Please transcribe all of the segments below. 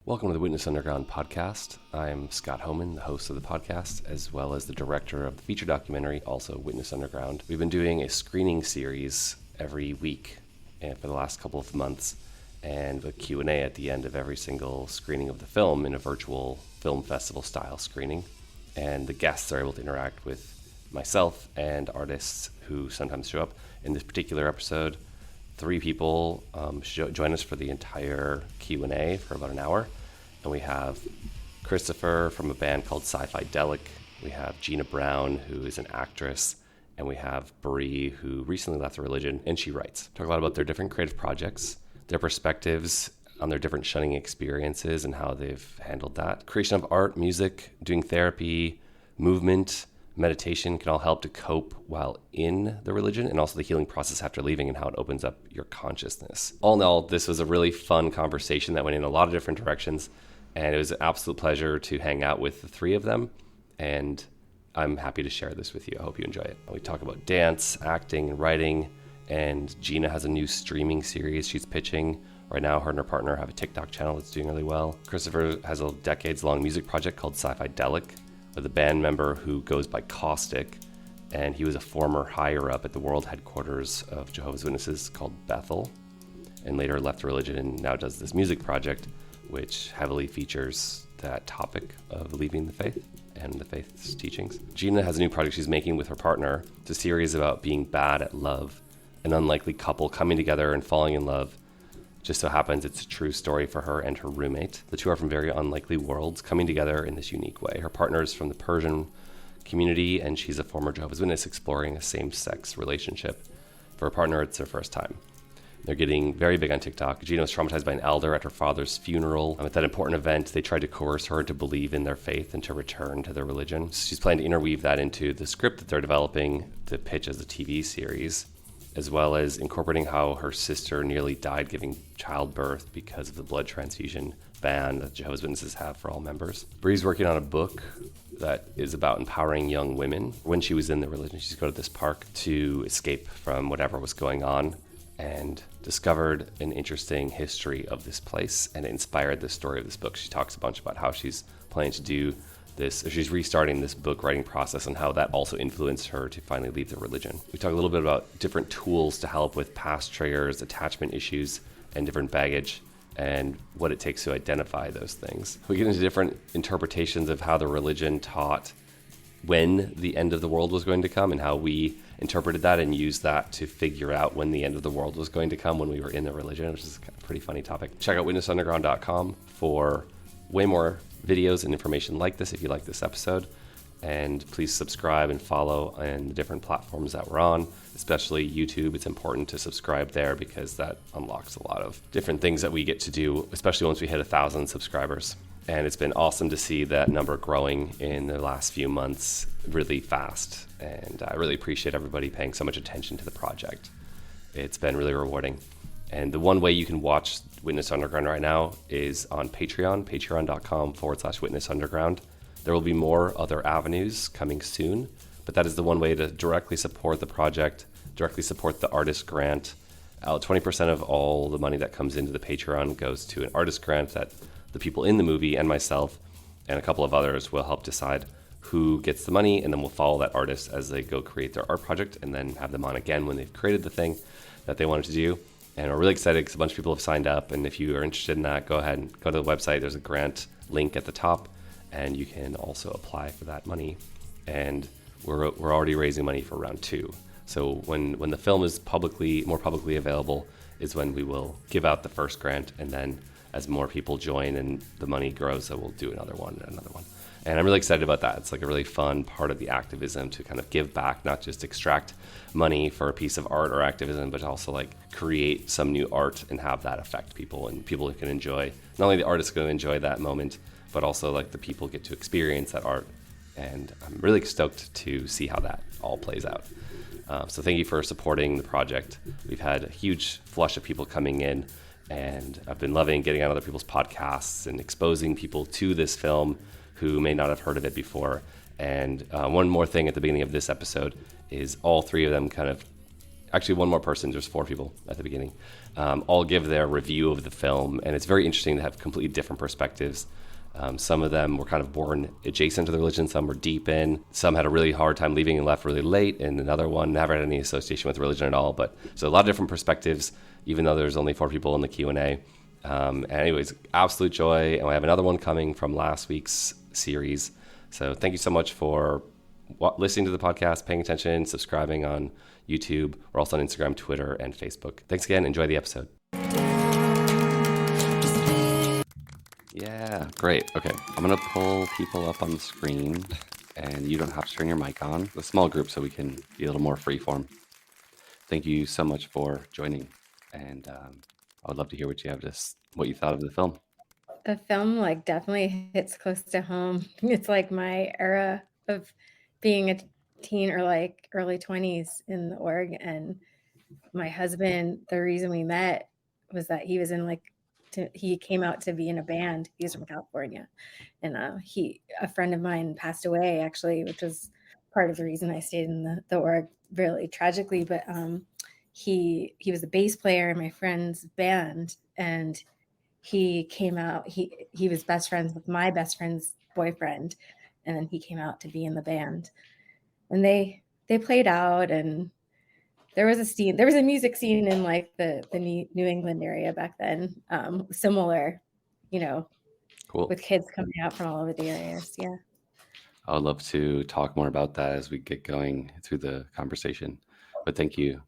Welcome to the Witness Underground podcast. I'm Scott Homan, the host of the podcast, as well as the director of the feature documentary, also Witness Underground. We've been doing a screening series every week for the last couple of months, and a Q&A at the end of every single screening of the film in a virtual film festival style screening. And the guests are able to interact with myself and artists who sometimes show up. In this particular episode, 3 people join us for the entire Q&A for about an hour. And we have Christopher from a band called Scifidelic. We have Gina Brown, who is an actress. And we have Bree, who recently left the religion, and she writes. Talk a lot about their different creative projects, their perspectives on their different shunning experiences and how they've handled that. Creation of art, music, doing therapy, movement, meditation can all help to cope while in the religion, and also the healing process after leaving and how it opens up your consciousness. All in all, this was a really fun conversation that went in a lot of different directions, and it was an absolute pleasure to hang out with the 3 of them, and I'm happy to share this with you. I hope you enjoy it. We talk about dance, acting, and writing, and Gina has a new streaming series she's pitching. Right now, her and her partner have a TikTok channel that's doing really well. Christopher has a decades-long music project called Scifidelic, with a band member who goes by Caustic, and he was a former higher-up at the world headquarters of Jehovah's Witnesses called Bethel, and later left the religion and now does this music project, which heavily features that topic of leaving the faith and the faith's teachings. Gina has a new project she's making with her partner. It's a series about being bad at love, an unlikely couple coming together and falling in love. Just so happens it's a true story for her and her roommate. The 2 are from very unlikely worlds coming together in this unique way. Her partner is from the Persian community, and she's a former Jehovah's Witness exploring a same-sex relationship. For her partner, it's their first time. They're getting very big on TikTok. Gina was traumatized by an elder at her father's funeral. At that important event, they tried to coerce her to believe in their faith and to return to their religion. She's planning to interweave that into the script that they're developing to pitch as a TV series, as well as incorporating how her sister nearly died giving childbirth because of the blood transfusion ban that Jehovah's Witnesses have for all members. Bree's working on a book that is about empowering young women. When she was in the religion, she's go to this park to escape from whatever was going on, and discovered an interesting history of this place, and it inspired the story of this book. She talks a bunch about how she's planning to do this, she's restarting this book writing process, and how that also influenced her to finally leave the religion. We talk a little bit about different tools to help with past triggers, attachment issues, and different baggage, and what it takes to identify those things. We get into different interpretations of how the religion taught when the end of the world was going to come, and how we interpreted that and used that to figure out when the end of the world was going to come when we were in the religion, which is a pretty funny topic. Check out witnessunderground.com for way more videos and information like this if you like this episode. And please subscribe and follow on the different platforms that we're on, especially YouTube. It's important to subscribe there because that unlocks a lot of different things that we get to do, especially once we hit 1,000 subscribers. And it's been awesome to see that number growing in the last few months really fast. And I really appreciate everybody paying so much attention to the project. It's been really rewarding. And the one way you can watch Witness Underground right now is on Patreon, patreon.com/Witness Underground. There will be more other avenues coming soon, but that is the one way to directly support the project, directly support the artist grant. 20% of all the money that comes into the Patreon goes to an artist grant that the people in the movie and myself and a couple of others will help decide who gets the money, and then we'll follow that artist as they go create their art project and then have them on again when they've created the thing that they wanted to do. And we're really excited because a bunch of people have signed up, and if you are interested in that, go ahead and go to the website. There's a grant link at the top, and you can also apply for that money. And we're already raising money for round 2. So when the film is more publicly available is when we will give out the first grant, and then as more people join and the money grows, so we'll do another one. And I'm really excited about that. It's like a really fun part of the activism to kind of give back, not just extract money for a piece of art or activism, but also like create some new art and have that affect people, and people can enjoy, not only the artist going to enjoy that moment, but also like the people get to experience that art. And I'm really stoked to see how that all plays out. So thank you for supporting the project. We've had a huge flush of people coming in, and I've been loving getting on other people's podcasts and exposing people to this film who may not have heard of it before. And one more thing at the beginning of this episode is all 3 of them actually one more person, there's 4 people at the beginning, all give their review of the film, and it's very interesting to have completely different perspectives. Some of them were kind of born adjacent to the religion, some were deep in, some had a really hard time leaving and left really late, and another one never had any association with religion at all. But so a lot of different perspectives, even though there's only 4 people in the Q&A. And anyways, absolute joy. And we have another one coming from last week's series. So thank you so much for listening to the podcast, paying attention, subscribing on YouTube. We're also on Instagram, Twitter, and Facebook. Thanks again. Enjoy the episode. Yeah, great. Okay, I'm going to pull people up on the screen, and you don't have to turn your mic on. It's a small group, so we can be a little more freeform. Thank you so much for joining, and I would love to hear what you thought of the film. The film definitely hits close to home. It's like my era of being a teen or early 20s in the org, and my husband, the reason we met was that he was in he came out to be in a band. He's from California, and a friend of mine passed away actually, which was part of the reason I stayed in the org, really tragically. But he was the bass player in my friend's band, and he came out. He was best friends with my best friend's boyfriend, and then he came out to be in the band, and they played out, and there was a music scene in the New England area back then, similar, Cool. with kids coming out from all over the areas. Yeah. I would love to talk more about that as we get going through the conversation. But thank you.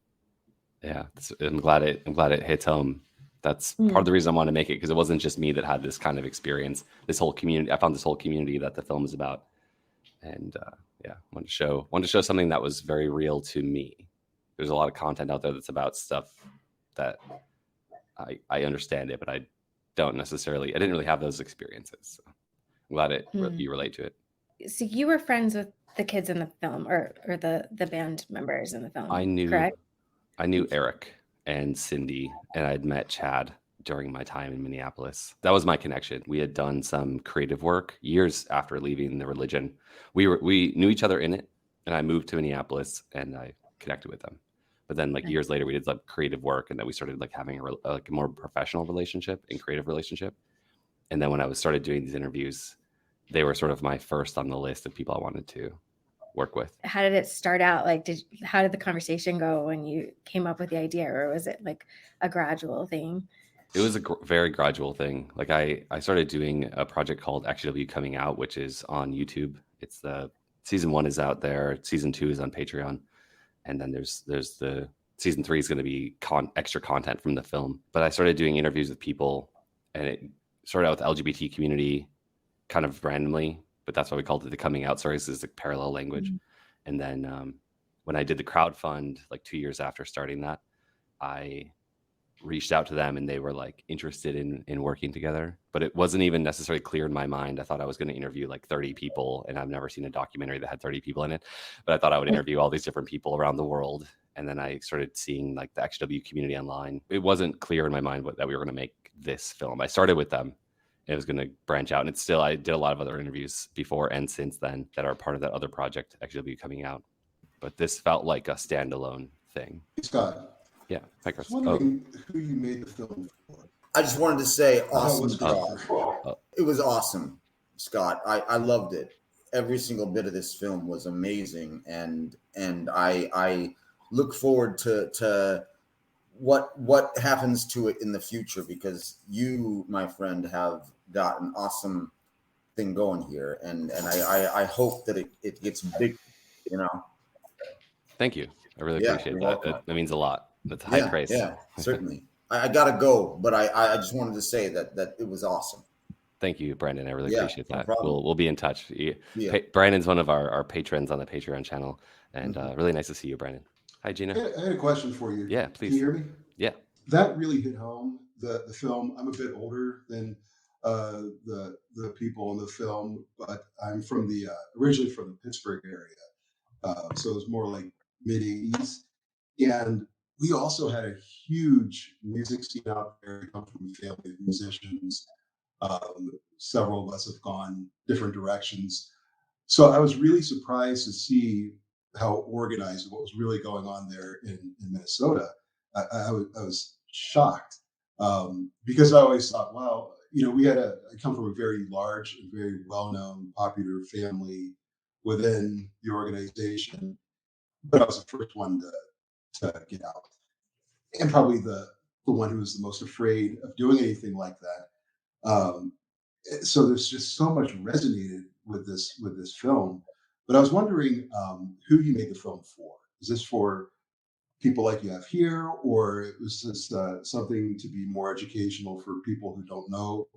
Yeah, I'm glad it hits home. That's part of the reason I wanted to make it, because it wasn't just me that had this kind of experience. This whole community, I found this whole community that the film is about, and yeah, wanted to show something that was very real to me. There's a lot of content out there that's about stuff that I understand it, but I didn't really have those experiences. So I'm glad you relate to it. So you were friends with the kids in the film, or the band members in the film, correct? I knew Eric and Cindy, and I'd met Chad during my time in Minneapolis. That was my connection. We had done some creative work years after leaving the religion. We knew each other in it, and I moved to Minneapolis and I connected with them. But then years later, we did creative work, and then we started having a more professional relationship and creative relationship. And then when I started doing these interviews, they were sort of my first on the list of people I wanted to work with. How did it start out? How did the conversation go when you came up with the idea, or was it a gradual thing? It was a very gradual thing. I started doing a project called XW Coming Out, which is on YouTube. It's season 1 is out there. Season 2 is on Patreon. And then there's the season 3 is going to be extra content from the film. But I started doing interviews with people, and it started out with the LGBT community kind of randomly, but that's why we called it the Coming Out Stories, is the parallel language. And then when I did the crowdfund 2 years after starting that, I reached out to them, and they were interested in working together, but it wasn't even necessarily clear in my mind. I thought I was going to interview 30 people, and I've never seen a documentary that had 30 people in it, but I thought I would interview all these different people around the world. And then I started seeing the XW community online. It wasn't clear in my mind that we were going to make this film. I started with them. It was going to branch out, and I did a lot of other interviews before and since then that are part of that other project, XW Coming Out. But this felt like a standalone thing. Scott. Yeah, hi Chris. I was wondering who you made the film for. I just wanted to say, awesome job. It was awesome, Scott. I loved it. Every single bit of this film was amazing, and I look forward to what happens to it in the future, because you, my friend, have got an awesome thing going here, and I hope that it gets big. Thank you. I really appreciate that. That means a lot. That's high praise. Yeah, certainly. I gotta go, but I just wanted to say that it was awesome. Thank you, Brandon. I really appreciate that. We'll be in touch. Brandon's one of our patrons on the Patreon channel, and really nice to see you, Brandon. Hi, Gina. I had a question for you. Yeah, please. Can you hear me? Yeah. That really hit home, the film. I'm a bit older than the people in the film, but I'm originally from the Pittsburgh area, so it was more like mid '80s, and we also had a huge music scene out there. We come from a family of musicians. Several of us have gone different directions. So I was really surprised to see how organized and what was really going on there in Minnesota. I was shocked because I always thought, wow, I come from a very large and very well-known, popular family within the organization, but I was the first one to get out, and probably the one who was the most afraid of doing anything like that. So there's just so much resonated with this film. But I was wondering who you made the film for. Is this for people like you have here, or was this something to be more educational for people who don't know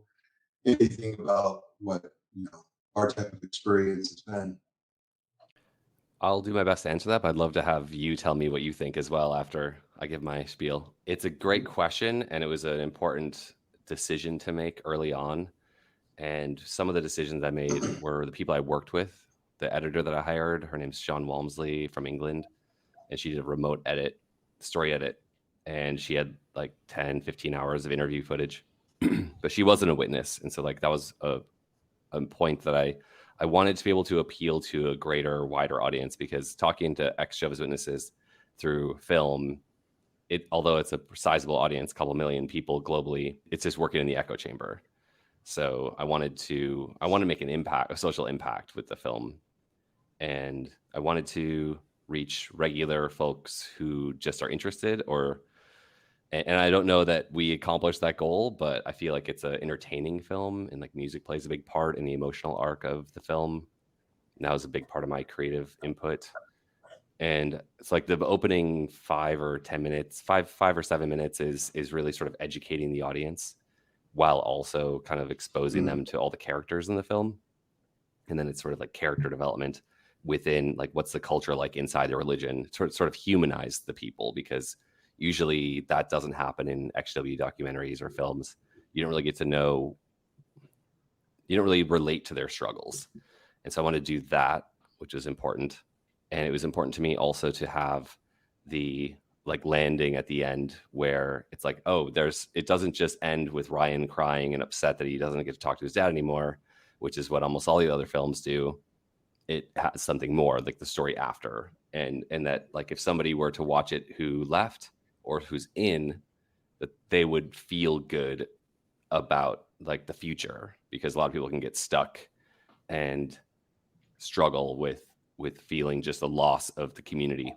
anything about what our type of experience has been? I'll do my best to answer that, but I'd love to have you tell me what you think as well after I give my spiel. It's a great question, and it was an important decision to make early on. And some of the decisions I made were the people I worked with. The editor that I hired, her name's Sean Walmsley from England, and she did a remote edit, story edit, and she had like 10, 15 hours of interview footage, but she wasn't a witness. And so like that was a point that I wanted to be able to appeal to a greater, wider audience, because talking to ex-Jehovah's Witnesses through film, although it's a sizable audience, a couple million people globally, it's just working in the echo chamber. So I wanted to make an impact, a social impact with the film. And I wanted to reach regular folks who just are interested, and I don't know that we accomplished that goal, but I feel like it's an entertaining film, and like music plays a big part in the emotional arc of the film. And that was a big part of my creative input. And it's like the opening 5 or 7 minutes is really sort of educating the audience while also kind of exposing them to all the characters in the film. And then it's sort of like character development within, like, what's the culture like inside the religion, sort of humanize the people, because usually that doesn't happen in XW documentaries or films. You don't really get to know, you don't really relate to their struggles. And so I want to do that, which is important. And it was important to me also to have the like landing at the end where it's like, oh, it doesn't just end with Ryan crying and upset that he doesn't get to talk to his dad anymore, which is what almost all the other films do. It has something more, like the story after, and that, like, if somebody were to watch it who left or who's in, that they would feel good about like the future, because a lot of people can get stuck and struggle with feeling just a loss of the community.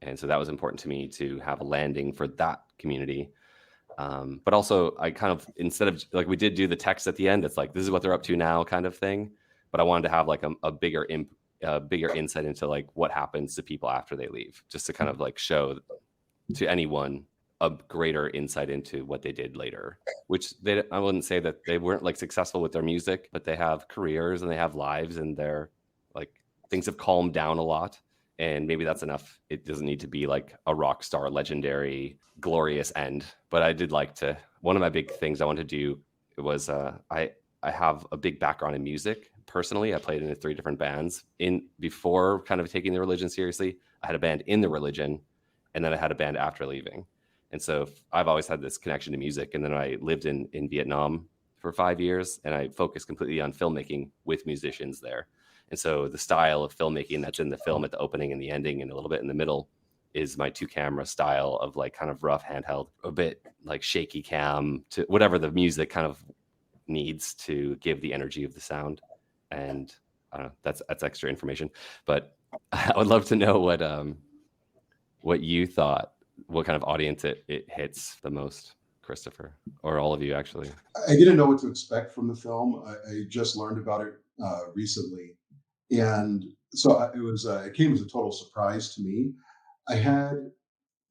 And so that was important to me, to have a landing for that community. But also I kind of, instead of like, we did do the text at the end, it's like, this is what they're up to now kind of thing. But I wanted to have like a bigger insight into like what happens to people after they leave, just to kind of like show to anyone a greater insight into what they did later, which I wouldn't say that they weren't like successful with their music, but they have careers and they have lives, and they're like, things have calmed down a lot. And maybe that's enough. It doesn't need to be like a rock star, legendary, glorious end. But I did like to, one of my big things I wanted to do was I have a big background in music. Personally, I played in 3 different bands. Before kind of taking the religion seriously, I had a band in the religion, and then I had a band after leaving. And so I've always had this connection to music. And then I lived in Vietnam for 5 years, and I focused completely on filmmaking with musicians there. And so the style of filmmaking that's in the film at the opening and the ending and a little bit in the middle is my 2-camera style of like kind of rough handheld, a bit like shaky cam, to whatever the music kind of needs to give the energy of the sound. And I don't know, that's extra information, but I would love to know what you thought, what kind of audience it hits the most, Christopher, or all of you actually. I didn't know what to expect from the film. I just learned about it recently. And so it came as a total surprise to me. I had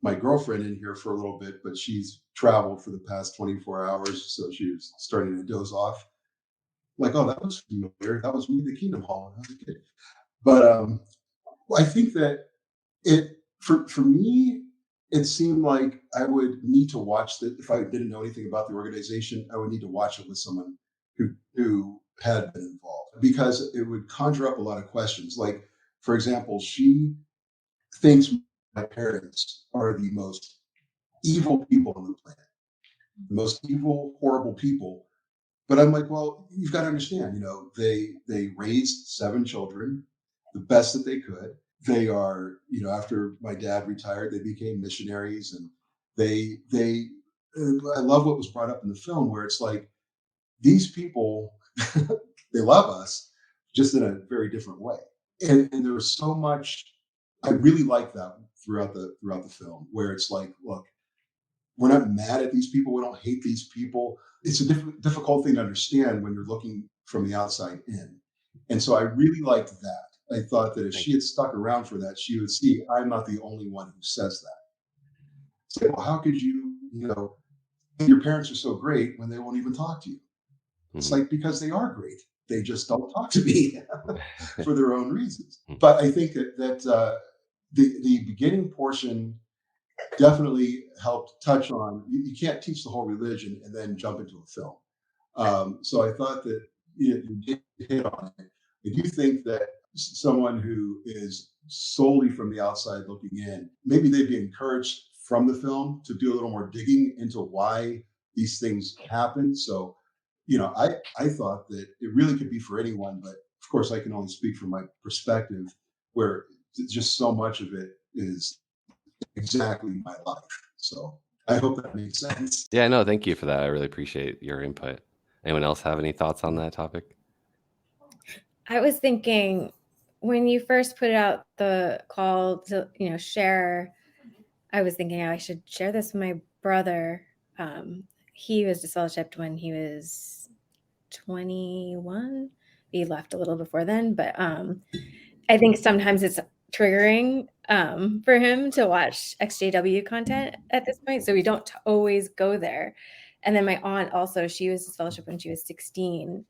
my girlfriend in here for a little bit, but she's traveled for the past 24 hours. So she was starting to doze off. Like, oh, that was familiar. That was me, the Kingdom Hall, when I was a kid. But I think that for me, it seemed like I would need to watch that. If I didn't know anything about the organization, I would need to watch it with someone who had been involved, because it would conjure up a lot of questions. Like, for example, she thinks my parents are the most evil people on the planet, the most evil, horrible people. But I'm like, well, you've got to understand, they raised 7 children the best that they could. They are, after my dad retired, they became missionaries, and they I love what was brought up in the film, where it's like these people, they love us just in a very different way. And there was so much, I really like that throughout the film, where it's like, look, we're not mad at these people. We don't hate these people. It's a difficult thing to understand when you're looking from the outside in. And so I really liked that. I thought that if she had stuck around for that, she would see I'm not the only one who says that. Say, well, how could you, your parents are so great when they won't even talk to you? It's like, because they are great. They just don't talk to me for their own reasons. But I think that the beginning portion definitely helped touch on, you can't teach the whole religion and then jump into a film. So I thought that you did hit on it. I do think that someone who is solely from the outside looking in, maybe they'd be encouraged from the film to do a little more digging into why these things happen. So, I thought that it really could be for anyone, but of course I can only speak from my perspective, where just so much of it is exactly my life. So I hope that makes sense. Yeah, no, thank you for that. I really appreciate your input. Anyone else have any thoughts on that topic? I was thinking, when you first put out the call to, share, I was thinking I should share this with my brother. He was disfellowshipped when he was 21. He left a little before then, but I think sometimes it's triggering for him to watch XJW content at this point. So we don't always go there. And then my aunt also, she was disfellowshipped when she was 16.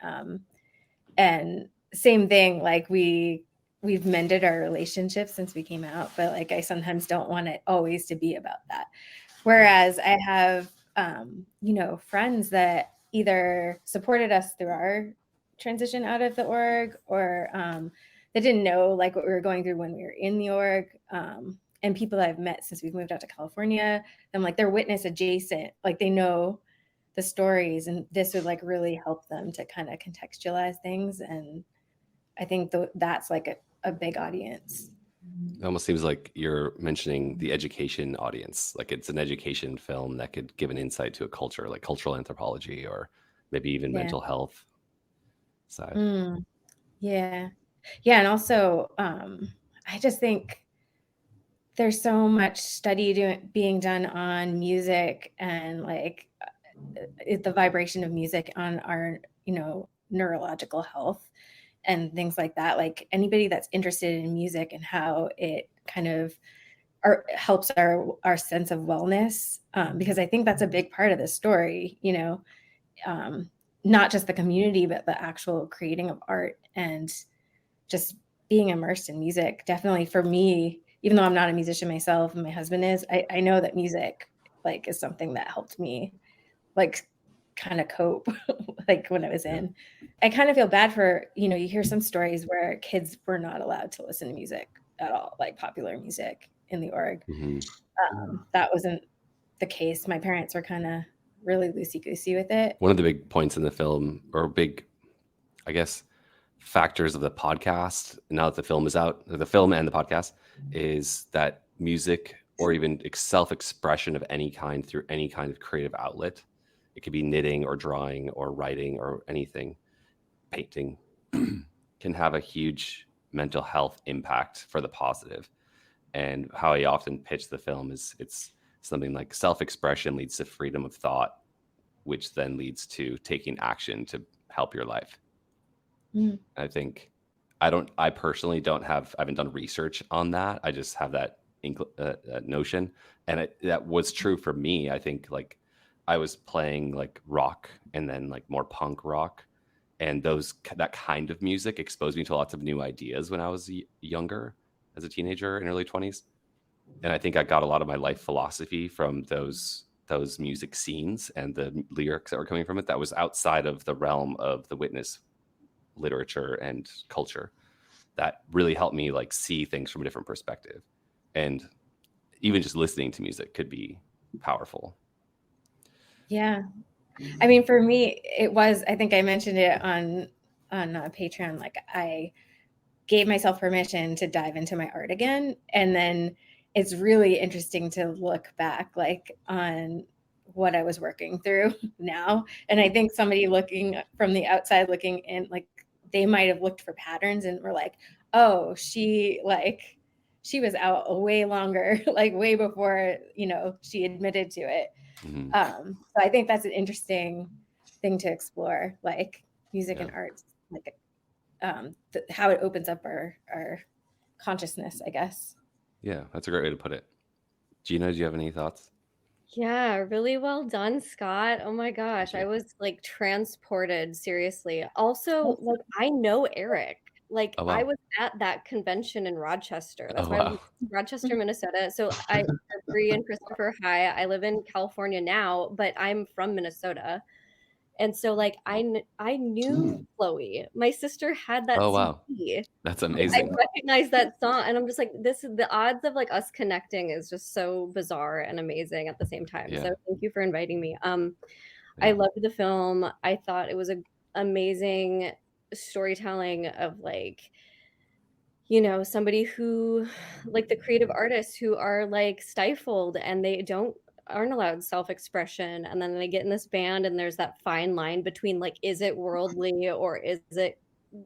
And same thing, like we've mended our relationship since we came out, but like I sometimes don't want it always to be about that. Whereas I have friends that either supported us through our transition out of the org, or that didn't know like what we were going through when we were in the org, and people I've met since we've moved out to California. I'm like, they're witness adjacent, like they know the stories, and this would like really help them to kind of contextualize things. And I think that's like a big audience. It almost seems like you're mentioning the education audience. Like it's an education film that could give an insight to a culture, like cultural anthropology, or maybe even mental health side. Yeah. And also, I just think there's so much study being done on music and like the vibration of music on our, neurological health and things like that. Like anybody that's interested in music and how it kind of helps our sense of wellness, because I think that's a big part of the story, not just the community, but the actual creating of art and just being immersed in music. Definitely for me, even though I'm not a musician myself and my husband is, I know that music like is something that helped me like kind of cope like when I was in. I kind of feel bad for, you hear some stories where kids were not allowed to listen to music at all, like popular music in the org. That wasn't the case. My parents were kind of really loosey-goosey with it. One of the big points in the film, or big, I guess, factors of the podcast, now that the film is out, the film and the podcast, is that music, or even self-expression of any kind through any kind of creative outlet, it could be knitting or drawing or writing or anything, painting, can have a huge mental health impact for the positive. And how I often pitch the film is it's something like self-expression leads to freedom of thought, which then leads to taking action to help your life. I think I personally haven't done research on that. I just have that notion. And that was true for me. I think like I was playing like rock and then like more punk rock, and that kind of music exposed me to lots of new ideas when I was younger, as a teenager in early 20s. And I think I got a lot of my life philosophy from those music scenes and the lyrics that were coming from it that was outside of the realm of the witness literature and culture, that really helped me like see things from a different perspective. And even just listening to music could be powerful. Yeah. I mean, for me, it was, I think I mentioned it on Patreon, like I gave myself permission to dive into my art again. And then it's really interesting to look back like on what I was working through now. And I think somebody looking from the outside looking in, like they might have looked for patterns and were like, oh, she was out way longer, like way before, she admitted to it. Mm-hmm. So I think that's an interesting thing to explore, like music and art, like how it opens up our consciousness, I guess. Yeah, that's a great way to put it. Gina, do you have any thoughts? Yeah, really well done, Scott. Oh my gosh, I was like transported, seriously. Also, like I know Eric. Like Oh, I wow. was at that convention in Rochester. That's Oh, why I live wow. in Rochester, Minnesota. So Bree and Christopher, hi. I live in California now, but I'm from Minnesota. And so like I knew Chloe. My sister had that Oh, wow. CD. That's I amazing. recognize that song, and I'm just like, this is the odds of like us connecting is just so bizarre and amazing at the same time. Yeah. So thank you for inviting me. I loved the film. I thought it was a amazing storytelling of like, somebody who like the creative artists who are like stifled and they aren't allowed self-expression, and then they get in this band and there's that fine line between like, is it worldly or is it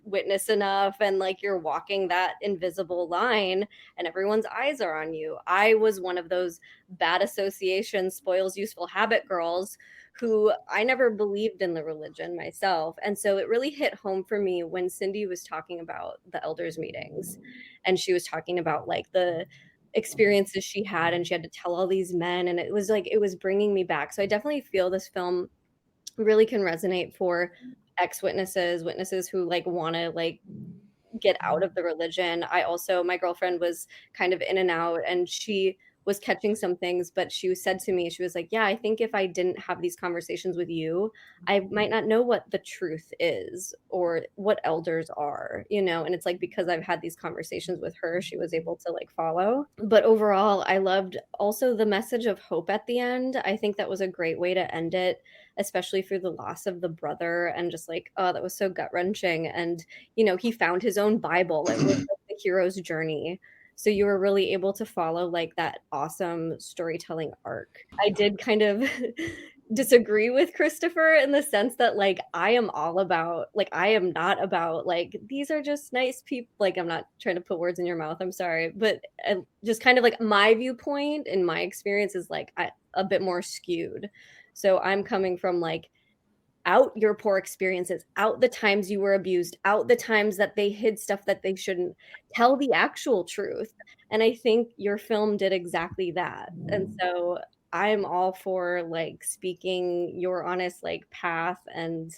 witness enough, and like you're walking that invisible line and everyone's eyes are on you. I was one of those bad association spoils useful habit girls who I never believed in the religion myself. And so it really hit home for me when Cindy was talking about the elders meetings, and she was talking about like the experiences she had, and she had to tell all these men, and it was like it was bringing me back. So I definitely feel this film really can resonate for witnesses who like want to like get out of the religion. My girlfriend was kind of in and out, and she was catching some things, but she said to me, she was like, yeah, I think if I didn't have these conversations with you, I might not know what the truth is or what elders are, and it's like, because I've had these conversations with her, she was able to like follow. But overall, I loved also the message of hope at the end. I think that was a great way to end it, especially through the loss of the brother, and just like, oh, that was so gut-wrenching. And he found his own Bible. It was like the hero's journey. So you were really able to follow like that awesome storytelling arc. I did kind of disagree with Christopher in the sense that like I am not about like these are just nice people. Like I'm not trying to put words in your mouth. I'm sorry, but just kind of like my viewpoint and my experience is like a bit more skewed. So I'm coming from like, out your poor experiences, out the times you were abused, out the times that they hid stuff that they shouldn't, tell the actual truth. And I think your film did exactly that. And so I'm all for like speaking your honest like path. And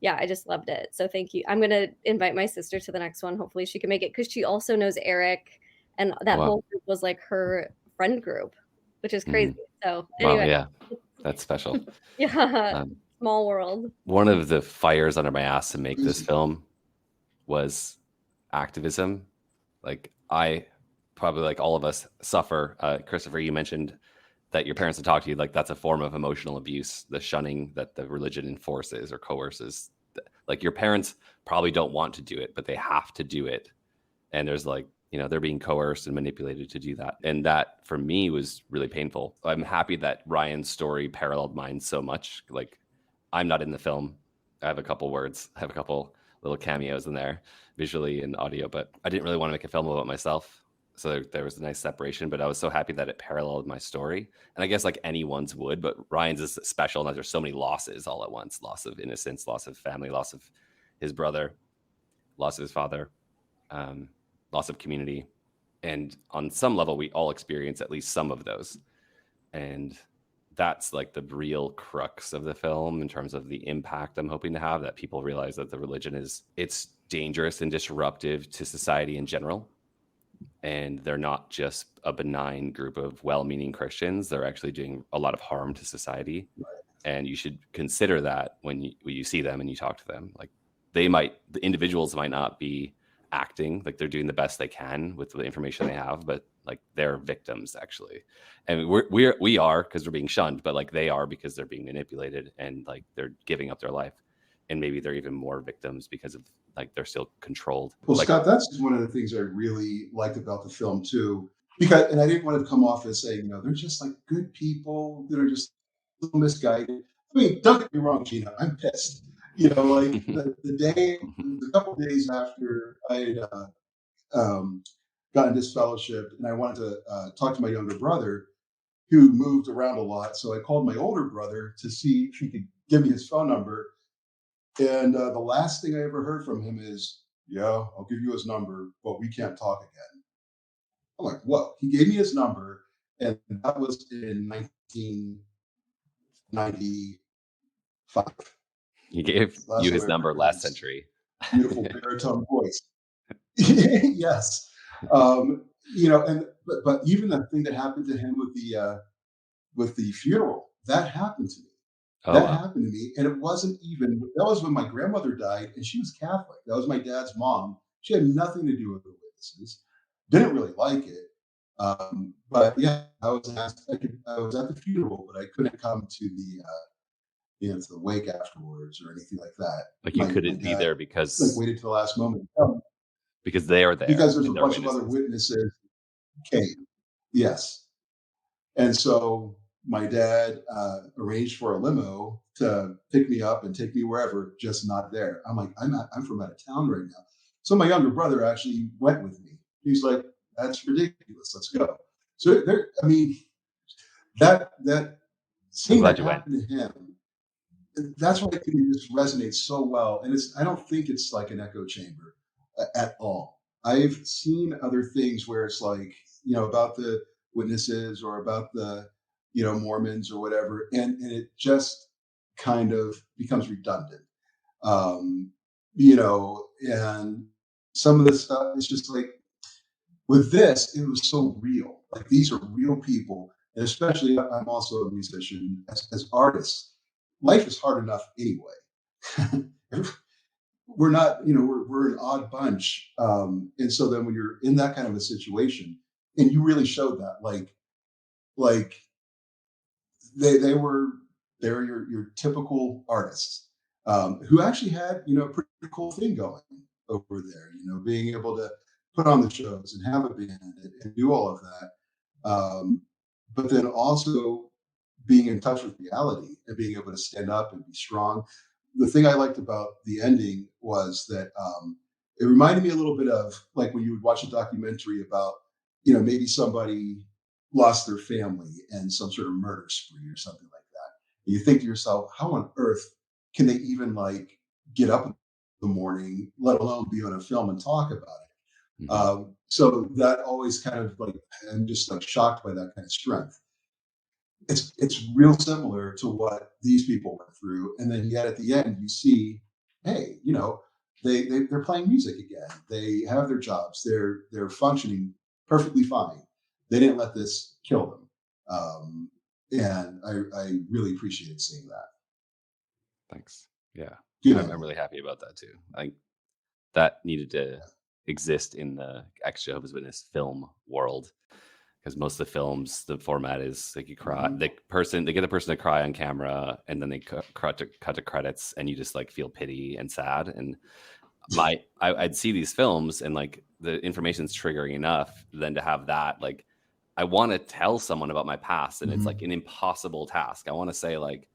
yeah, I just loved it. So thank you. I'm going to invite my sister to the next one. Hopefully she can make it, because she also knows Eric, and that whole group was like her friend group, which is crazy. So anyway. Wow, yeah, that's special. Yeah. Small world. One of the fires under my ass to make this film was activism. Like I probably, like all of us, suffer. Christopher, you mentioned that your parents would talk to you, like that's a form of emotional abuse, the shunning that the religion enforces or coerces. Like your parents probably don't want to do it, but they have to do it. And there's like, they're being coerced and manipulated to do that. And that for me was really painful. I'm happy that Ryan's story paralleled mine so much. Like I'm not in the film. I have a couple words. I have a couple little cameos in there, visually and audio, but I didn't really want to make a film about myself. So there was a nice separation, but I was so happy that it paralleled my story. And I guess like anyone's would, but Ryan's is special in that there's so many losses all at once: loss of innocence, loss of family, loss of his brother, loss of his father, loss of community. And on some level, we all experience at least some of those. And that's like the real crux of the film in terms of the impact I'm hoping to have, that people realize that the religion it's dangerous and disruptive to society in general. And they're not just a benign group of well-meaning Christians. They're actually doing a lot of harm to society. And you should consider that when you see them and you talk to them. Like the individuals might not be acting like they're doing the best they can with the information they have, but like they're victims actually. And we are, because we're being shunned, but like they are because they're being manipulated and like they're giving up their life. And maybe they're even more victims because of like they're still controlled. Well, like, Scott, that's one of the things I really liked about the film too, and I didn't want to come off as saying, they're just like good people that are just little misguided. I mean, don't get me wrong, Gina, I'm pissed. You know, like a couple of days after I had gotten disfellowshipped, and I wanted to talk to my younger brother, who moved around a lot. So I called my older brother to see if he could give me his phone number. And the last thing I ever heard from him is, "Yeah, I'll give you his number, but we can't talk again." I'm like, "Whoa!" He gave me his number, and that was in 1995. He gave you his number last century. Beautiful baritone voice. Yes. You know, and but even the thing that happened to him with the funeral, that happened to me. Happened to me, and it wasn't even. That was when my grandmother died, and she was Catholic. That was my dad's mom. She had nothing to do with the witnesses. Didn't really like it, but yeah, I was asked. I was at the funeral, but I couldn't come to the to the wake afterwards or anything like that. Like you couldn't be there because like waited to the last moment because they are there because there's a bunch of other witnesses came. Yes, and so my dad arranged for a limo to pick me up and take me wherever, just not there. I'm like, I'm from out of town right now. So my younger brother actually went with me. He's like, "That's ridiculous. Let's go." So there, I mean, that scene that happened to him, that's why it just resonates so well. And I don't think it's like an echo chamber at all. I've seen other things where it's like, about the witnesses or about the, Mormons or whatever. And it just kind of becomes redundant. And some of the stuff is just like, with this, it was so real. Like, these are real people. And especially, I'm also a musician. As artists, life is hard enough anyway. We're not, we're an odd bunch. And so then when you're in that kind of a situation, and you really showed that, like they're your typical artists, who actually had, a pretty cool thing going over there, being able to put on the shows and have a band and do all of that. But then also being in touch with reality and being able to stand up and be strong. The thing I liked about the ending was that it reminded me a little bit of like when you would watch a documentary about, maybe somebody lost their family in some sort of murder spree or something like that. And you think to yourself, how on earth can they even like get up in the morning, let alone be on a film and talk about it? Mm-hmm. So that always kind of like, I'm just like shocked by that kind of strength. It's real similar to what these people went through, and then yet at the end you see, hey, they're playing music again. They have their jobs. They're functioning perfectly fine. They didn't let this kill them, and I really appreciated seeing that. Thanks. Yeah, I'm really happy about that too. I think that needed to exist in the Ex-Jehovah's Witness film world. Because most of the films, the format is like you cry, they get the person to cry on camera, and then they cut to credits, and you just like feel pity and sad. And I'd see these films, and like the information's triggering enough, then to have that, like, I want to tell someone about my past, and it's like an impossible task. I want to say like,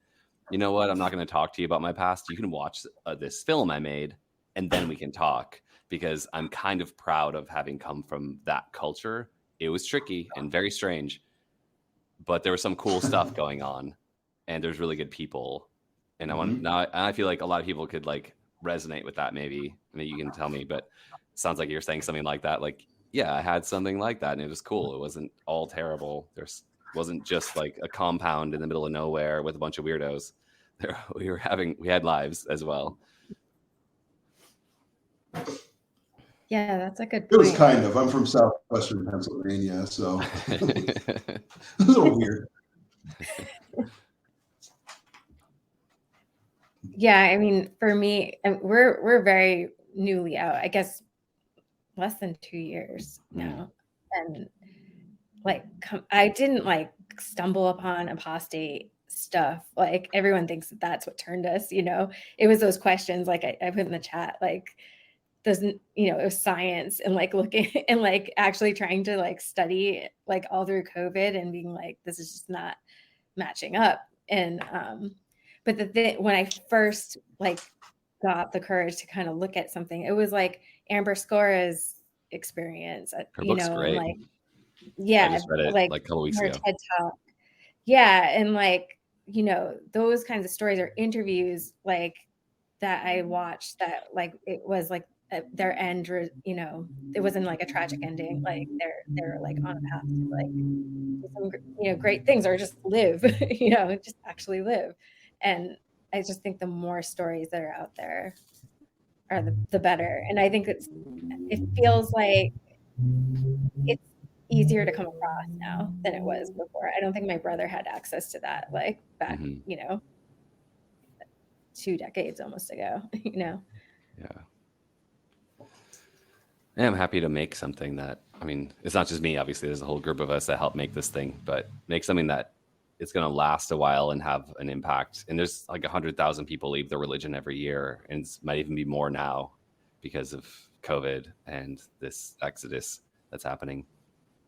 you know what, I'm not going to talk to you about my past. You can watch this film I made, and then we can talk, because I'm kind of proud of having come from that culture. It was tricky and very strange, but there was some cool stuff going on, and there's really good people. And I feel like a lot of people could like resonate with that. Maybe you can tell me, but it sounds like you're saying something like that. Like, yeah, I had something like that, and it was cool. It wasn't all terrible. Wasn't just like a compound in the middle of nowhere with a bunch of weirdos. We had lives as well. Yeah, that's a good point. It was kind of. I'm from southwestern Pennsylvania, so it was a little weird. Yeah, I mean, for me, we're very newly out. I guess less than 2 years now, and like I didn't like stumble upon apostate stuff. Like everyone thinks that's what turned us. It was those questions like I put in the chat, like. Doesn't it was science and like looking and like actually trying to like study like all through COVID and being like, this is just not matching up. And but when I first like got the courage to kind of look at something, it was like Amber Scora's experience, Her book's and great. like, I just read it like a couple weeks her ago. TED Talk. Yeah, and like, those kinds of stories or interviews like that I watched, that like it was like their end, it wasn't like a tragic ending. Like they're like on a path to like do some great things, or just live, just actually live. And I just think the more stories that are out there are the better. And I think it feels like it's easier to come across now than it was before. I don't think my brother had access to that like back, 2 decades almost ago, Yeah. And I'm happy to make something that, I mean, it's not just me, obviously, there's a whole group of us that help make this thing, but make something that it's going to last a while and have an impact. And there's like 100,000 people leave their religion every year, and it might even be more now because of COVID and this exodus that's happening.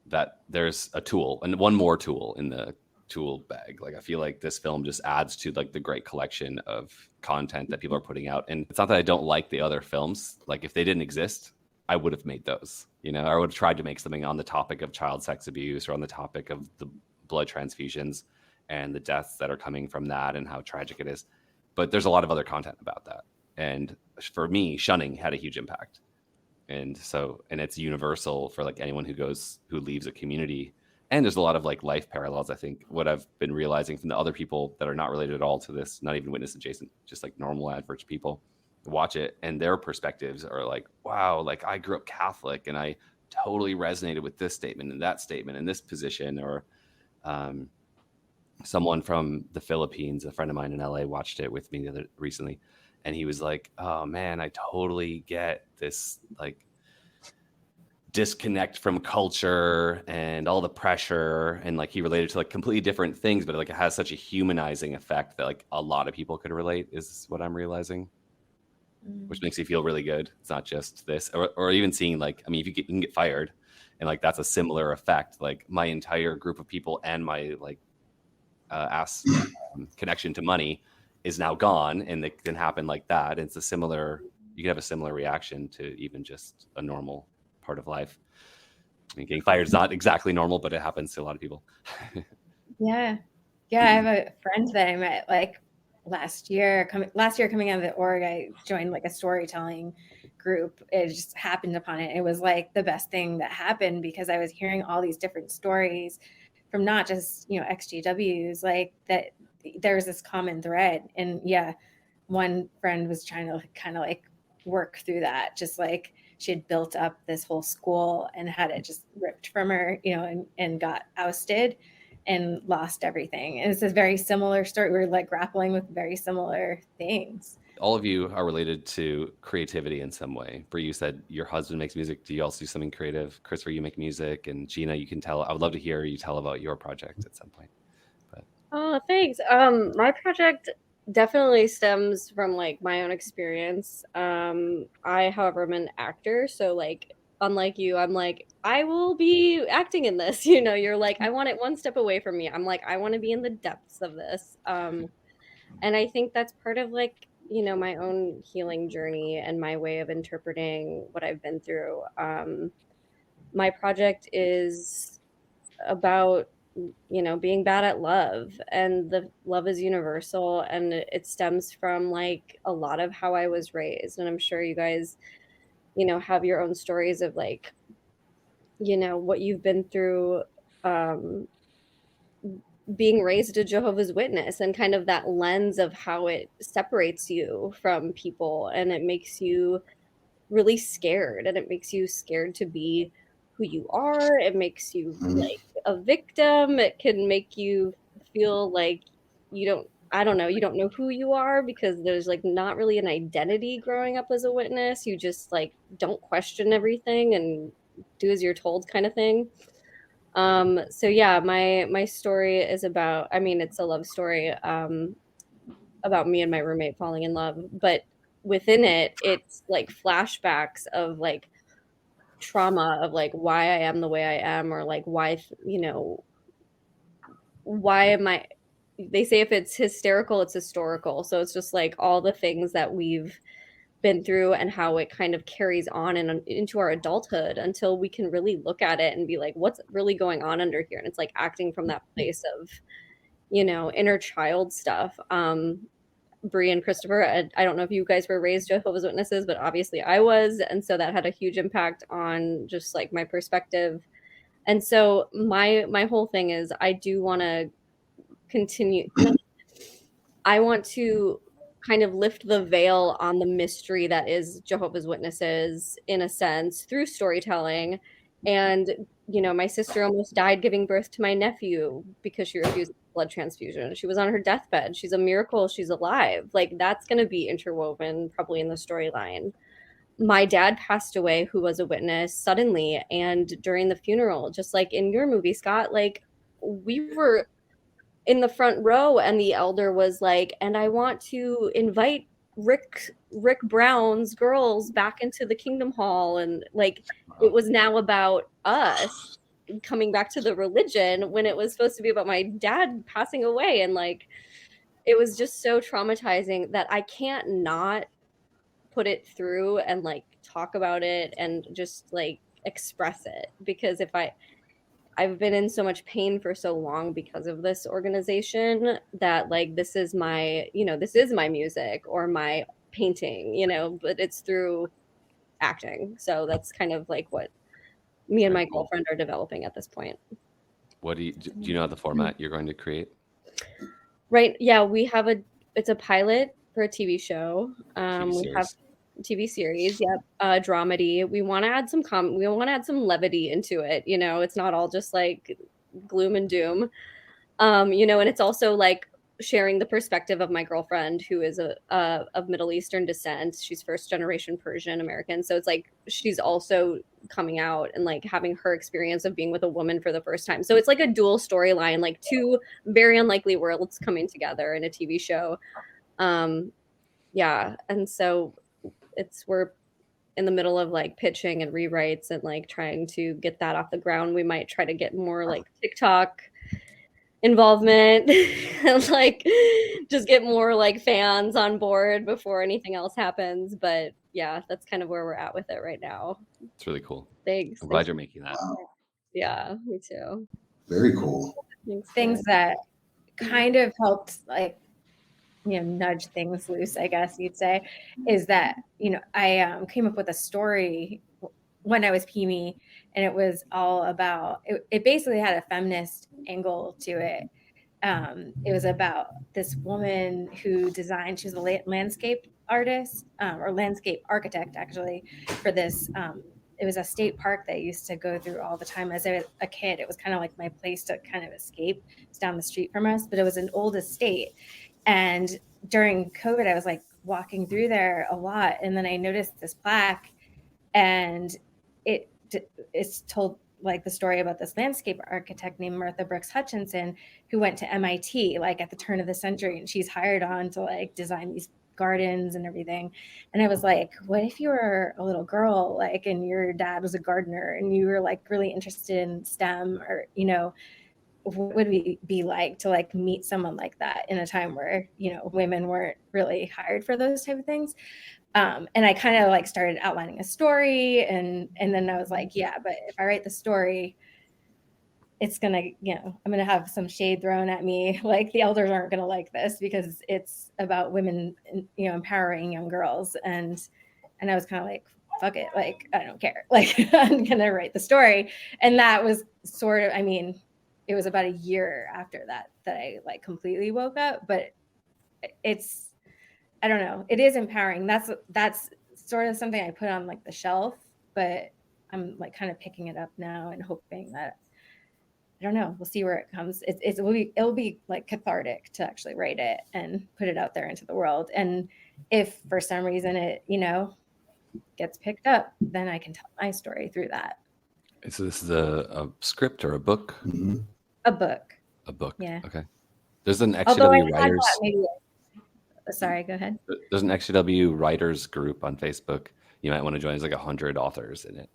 That there's a tool, and one more tool in the tool bag. Like, I feel like this film just adds to like the great collection of content that people are putting out. And it's not that I don't like the other films. Like, if they didn't exist, I would have made those, I would have tried to make something on the topic of child sex abuse, or on the topic of the blood transfusions and the deaths that are coming from that and how tragic it is. But there's a lot of other content about that. And for me, shunning had a huge impact. And it's universal for like anyone who leaves a community. And there's a lot of like life parallels. I think what I've been realizing from the other people that are not related at all to this, not even witness adjacent, just like normal average people, watch it, and their perspectives are like, wow, like I grew up Catholic and I totally resonated with this statement and that statement and this position. Or someone from the Philippines, a friend of mine in LA, watched it with me recently, and he was like, oh man, I totally get this like disconnect from culture and all the pressure, and like he related to like completely different things, but like it has such a humanizing effect that like a lot of people could relate, is what I'm realizing. Which makes me feel really good. It's not just this, or even seeing like, I mean, if you can get fired, and like that's a similar effect. Like my entire group of people and my like connection to money is now gone, and it can happen like that. It's you can have a similar reaction to even just a normal part of life. I mean, getting fired is not exactly normal, but it happens to a lot of people. Yeah. I have a friend that I met like last year coming out of the org. I joined like a storytelling group. It just happened upon it. It was like the best thing that happened, because I was hearing all these different stories from not just XGWs, like that there was this common thread. And one friend was trying to kind of like work through that, just like she had built up this whole school and had it just ripped from her, and got ousted and lost everything. And it's a very similar story. We're like grappling with very similar things. All of you are related to creativity in some way. Bree, you said your husband makes music. Do you also do something creative? Christopher, you make music. And Gina, you can tell. I would love to hear you tell about your project at some point. Oh, thanks. My project definitely stems from like my own experience. I, however, am an actor. So like, unlike you, I'm like, I will be acting in this. You're like, I want it one step away from me. I'm like, I want to be in the depths of this. And I think that's part of like, my own healing journey and my way of interpreting what I've been through. My project is about, being bad at love, and the love is universal, and it stems from like a lot of how I was raised. And I'm sure you guys, have your own stories of like, what you've been through, being raised a Jehovah's Witness, and kind of that lens of how it separates you from people, and it makes you really scared, and it makes you scared to be who you are. It makes you like a victim. It can make you feel like you don't know who you are, because there's like not really an identity growing up as a witness. You just like don't question everything and do as you're told, kind of thing. So yeah, my story is about, I mean, it's a love story about me and my roommate falling in love, but within it, it's like flashbacks of like trauma of like why I am the way I am, or like why am I they say if it's hysterical, it's historical. So it's just like all the things that we've been through and how it kind of carries on and into our adulthood until we can really look at it and be like, what's really going on under here? And it's like acting from that place of, you know, inner child stuff. Bree and Christopher, I don't know if you guys were raised Jehovah's Witnesses, but obviously I was. And so that had a huge impact on just like my perspective. And so my whole thing is I do want to continue. I want to kind of lift the veil on the mystery that is Jehovah's Witnesses in a sense through storytelling. And, you know, my sister almost died giving birth to my nephew because she refused a blood transfusion. She was on her deathbed. She's a miracle. She's alive. Like that's going to be interwoven probably in the storyline. My dad passed away, who was a witness, suddenly. And during the funeral, just like in your movie, Scott, like we were in the front row and the elder was like, and I want to invite Rick Brown's girls back into the Kingdom Hall. And like it was now about us coming back to the religion when it was supposed to be about my dad passing away. And like it was just so traumatizing that I can't not put it through and like talk about it and just like express it, because if I've been in so much pain for so long because of this organization that like this is my, you know, this is my music or my painting, you know, but it's through acting. So that's kind of like what me and my girlfriend are developing at this point. What do you know the format you're going to create? Right. Yeah, we have it's a pilot for a TV show. We have TV series, yep, dramedy. We want to add some levity into it. You know, it's not all just like gloom and doom. You know, and it's also like sharing the perspective of my girlfriend who is of Middle Eastern descent. She's first generation Persian American, so it's like she's also coming out and like having her experience of being with a woman for the first time. So it's like a dual storyline, like two very unlikely worlds coming together in a TV show. Yeah, and so we're in the middle of like pitching and rewrites and like trying to get that off the ground. We might try to get more like TikTok involvement and like just get more like fans on board before anything else happens. But yeah, that's kind of where we're at with it right now. It's really cool. Thanks. I'm glad you're making that. Wow. Yeah, me too. Very cool. Things that kind of helped like, you know, nudge things loose, I guess you'd say, is that, you know, I came up with a story when I was preemie, and it was all about, it basically had a feminist angle to it. It was about this woman who designed, she was a landscape artist or landscape architect actually for this. It was a state park that I used to go through all the time as a kid. It was kind of like my place to kind of escape. It's down the street from us, but it was an old estate. And during COVID, I was like walking through there a lot. And then I noticed this plaque, and it's told like the story about this landscape architect named Martha Brooks Hutchinson, who went to MIT like at the turn of the century, and she's hired on to like design these gardens and everything. And I was like, what if you were a little girl, like, and your dad was a gardener and you were like really interested in STEM, or, you know, what would it be like to like meet someone like that in a time where, you know, women weren't really hired for those type of things. And I kind of like started outlining a story, and then I was like, yeah, but if I write the story, it's gonna, you know, I'm gonna have some shade thrown at me. Like the elders aren't gonna like this because it's about women, you know, empowering young girls. And I was kind of like, fuck it, like I don't care, like I'm gonna write the story. And that was sort of, I mean, it was about a year after that I like completely woke up, but it's, I don't know, it is empowering. That's sort of something I put on like the shelf, but I'm like kind of picking it up now and hoping that, I don't know, we'll see where it comes. It'll be like cathartic to actually write it and put it out there into the world. And if for some reason it, you know, gets picked up, then I can tell my story through that. So this is a script or a book? Mm-hmm. A book. A book. Yeah. Okay. There's an Although XCW writers. Sorry, go ahead. There's an XCW writers group on Facebook. You might want to join. There's like 100 authors in it.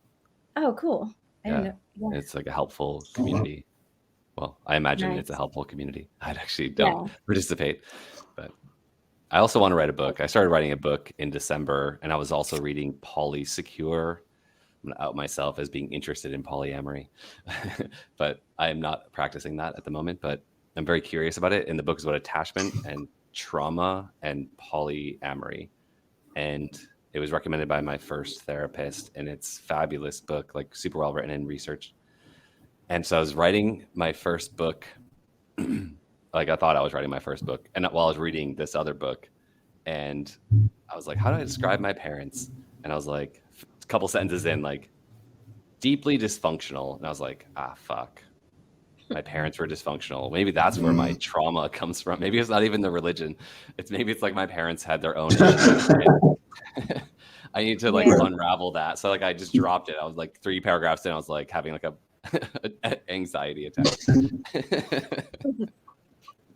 Oh, cool. I didn't know. Yeah. It's like a helpful community. Well, I imagine Nice. it's a helpful community. I actually Yeah. don't participate, but I also want to write a book. I started writing a book in December, and I was also reading Polysecure. I'm going to out myself as being interested in polyamory, but I am not practicing that at the moment, but I'm very curious about it. And the book is about attachment and trauma and polyamory. And it was recommended by my first therapist, and it's a fabulous book, like super well written and researched. And so I was writing my first book, like I thought I was writing my first book, and while I was reading this other book, and I was like, how do I describe my parents? And I was like, a couple sentences in, like, deeply dysfunctional. And I was like, fuck. My parents were dysfunctional. Maybe that's where my trauma comes from. Maybe it's not even the religion. Maybe it's like my parents had their own issues. I need to like unravel that. So like I just dropped it. I was like 3 paragraphs in. I was like having like a anxiety attack.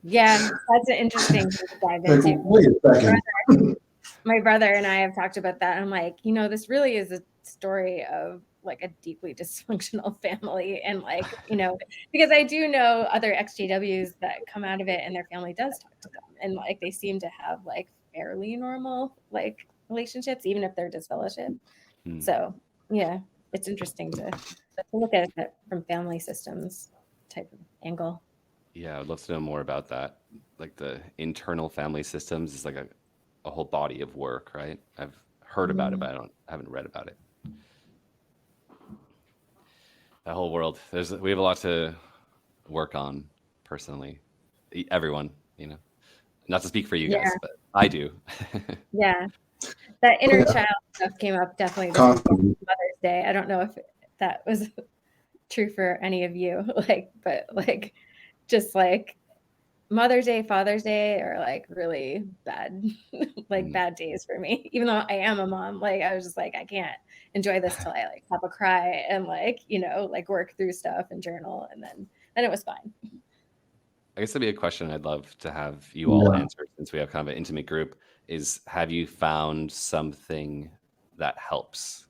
Yeah, that's an interesting thing to dive Like, into. wait a second. My brother and I have talked about that. I'm like, this really is a story of like a deeply dysfunctional family. And like, because I do know other XJWs that come out of it and their family does talk to them. And like, they seem to have like fairly normal like relationships, even if they're disfellowship. So yeah, it's interesting to look at it from family systems type of angle. Yeah, I'd love to know more about that. Like the internal family systems is like a whole body of work, right? I've heard about it, but I haven't read about it. That whole world. We have a lot to work on personally. Everyone, not to speak for you guys, but I do. Yeah. That inner child stuff came up definitely this Mother's Day. I don't know if that was true for any of you, but just like Mother's Day, Father's Day are like really bad, bad days for me. Even though I am a mom, I was just like, I can't enjoy this till I have a cry and work through stuff and journal, and then it was fine. I guess that'd be a question I'd love to have you all answer, since we have kind of an intimate group, is have you found something that helps?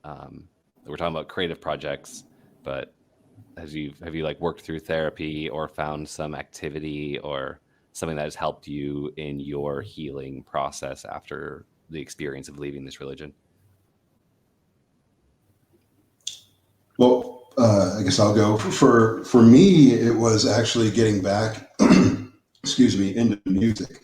We're talking about creative projects, but have you worked through therapy or found some activity or something that has helped you in your healing process after the experience of leaving this religion? Well, I guess I'll go. For me, it was actually getting back, into music.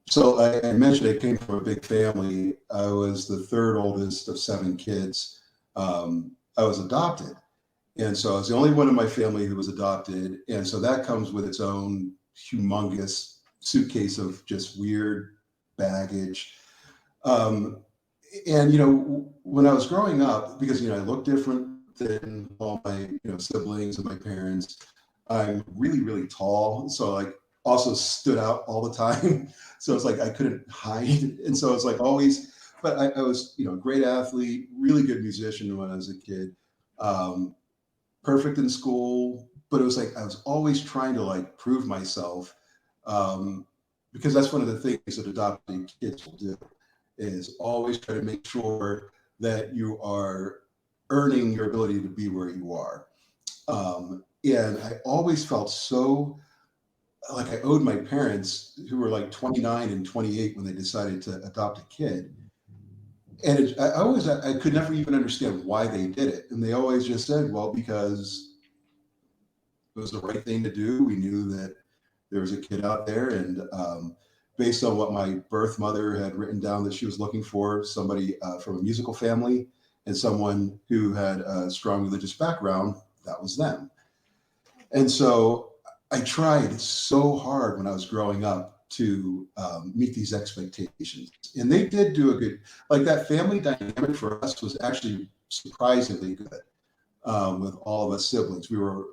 So I mentioned I came from a big family. I was the third oldest of 7 kids. I was adopted. And so I was the only one in my family who was adopted. And so that comes with its own humongous suitcase of just weird baggage. And, when I was growing up, because, I look different than all my, siblings and my parents, I'm really, really tall. So also stood out all the time. So it's I couldn't hide. And so it's always, but I was, a great athlete, really good musician when I was a kid. Perfect in school, but it was I was always trying to prove myself, because that's one of the things that adopting kids will do, is always try to make sure that you are earning your ability to be where you are. And I always felt so like I owed my parents, who were 29 and 28 when they decided to adopt a kid. And I could never even understand why they did it. And they always just said, well, because it was the right thing to do. We knew that there was a kid out there. And based on what my birth mother had written down that she was looking for, somebody from a musical family and someone who had a strong religious background, that was them. And so I tried so hard when I was growing up to meet these expectations. And they did do a good, that family dynamic for us was actually surprisingly good with all of us siblings. We were,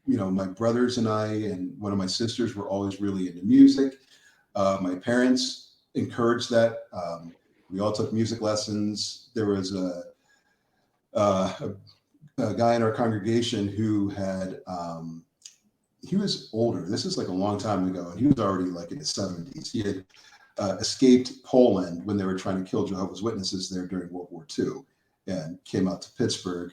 my brothers and I and one of my sisters were always really into music. My parents encouraged that. We all took music lessons. There was a guy in our congregation who had, he was older. This is a long time ago, and he was already in his 70s. He had escaped Poland when they were trying to kill Jehovah's Witnesses there during World War II, and came out to Pittsburgh.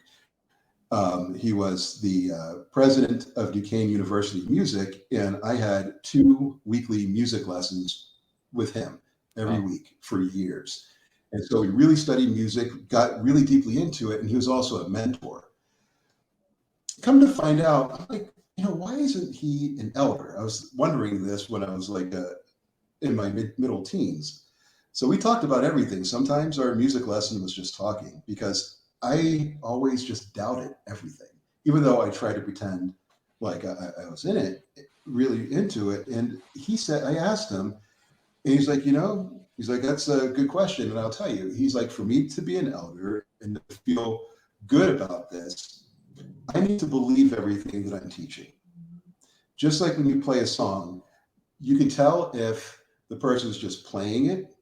He was the president of Duquesne University Music, and I had 2 weekly music lessons with him every week for years. And so we really studied music, got really deeply into it, and he was also a mentor. Come to find out, I'm like, why isn't he an elder? I was wondering this when I was like in my middle teens. So we talked about everything. Sometimes our music lesson was just talking because I always just doubted everything, even though I tried to pretend like I was in it, really into it. And he said, I asked him, and he's like, he's like, that's a good question. And I'll tell you, he's like, for me to be an elder and to feel good about this, I need to believe everything that I'm teaching. Just like when you play a song, you can tell if the person's just playing it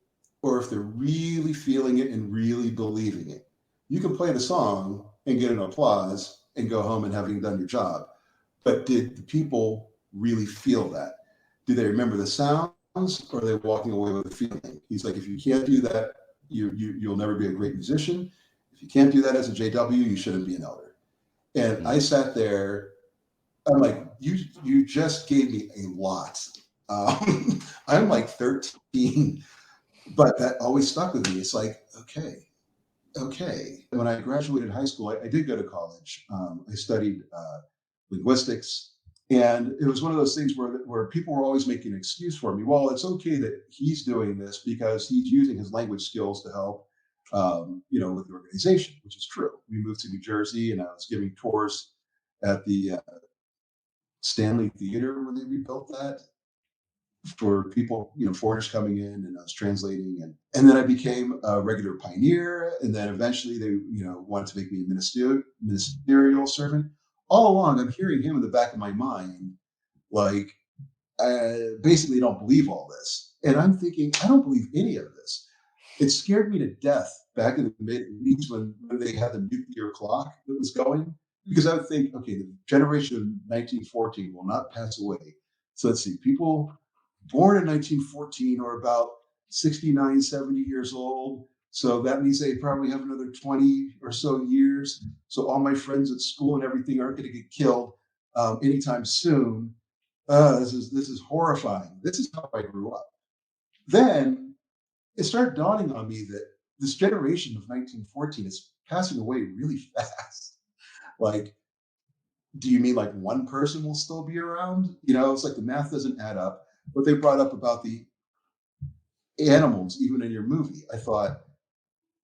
or if they're really feeling it and really believing it. You can play the song and get an applause and go home and having done your job. But did the people really feel that? Do they remember the sounds or are they walking away with a feeling? He's like, if you can't do that, you'll never be a great musician. If you can't do that as a JW, you shouldn't be an elder. And I sat there, I'm like, you just gave me a lot. I'm like 13, but that always stuck with me. It's like, okay. When I graduated high school, I did go to college. I studied linguistics, and it was one of those things where people were always making an excuse for me. Well, it's okay that he's doing this because he's using his language skills to help, with the organization, which is true. We moved to New Jersey, and I was giving tours at the Stanley Theater when they rebuilt that for people, foreigners coming in, and I was translating, and then I became a regular pioneer, and then eventually they, wanted to make me a ministerial servant. All along, I'm hearing him in the back of my mind, like, I basically don't believe all this, and I'm thinking, I don't believe any of this. It scared me to death back in the mid-80s when they had the nuclear clock that was going, because I would think, okay, the generation of 1914 will not pass away. So let's see, people born in 1914 are about 69, 70 years old. So that means they probably have another 20 or so years. So all my friends at school and everything aren't going to get killed anytime soon. This is horrifying. This is how I grew up. Then it started dawning on me that this generation of 1914 is passing away really fast. Like, do you mean like one person will still be around? It's like the math doesn't add up. What they brought up about the animals, even in your movie, I thought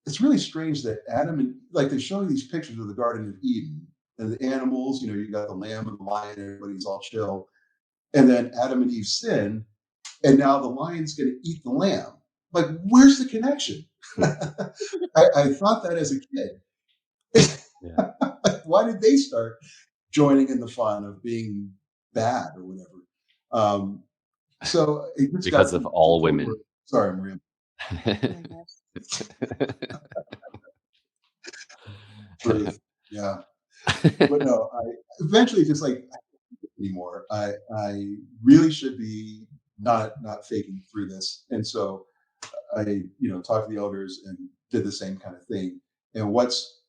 it's really strange that Adam and like they're showing these pictures of the Garden of Eden and the animals, you got the lamb and the lion, everybody's all chill. And then Adam and Eve sin, and now the lion's going to eat the lamb. Like, where's the connection? I thought that as a kid. Yeah. Why did they start joining in the fun of being bad or whatever? So it just because of all women. Sorry, Maria. Truth. Yeah. But no, I eventually just like anymore. I really should be not faking through this. And so I, talked to the elders and did the same kind of thing. And what's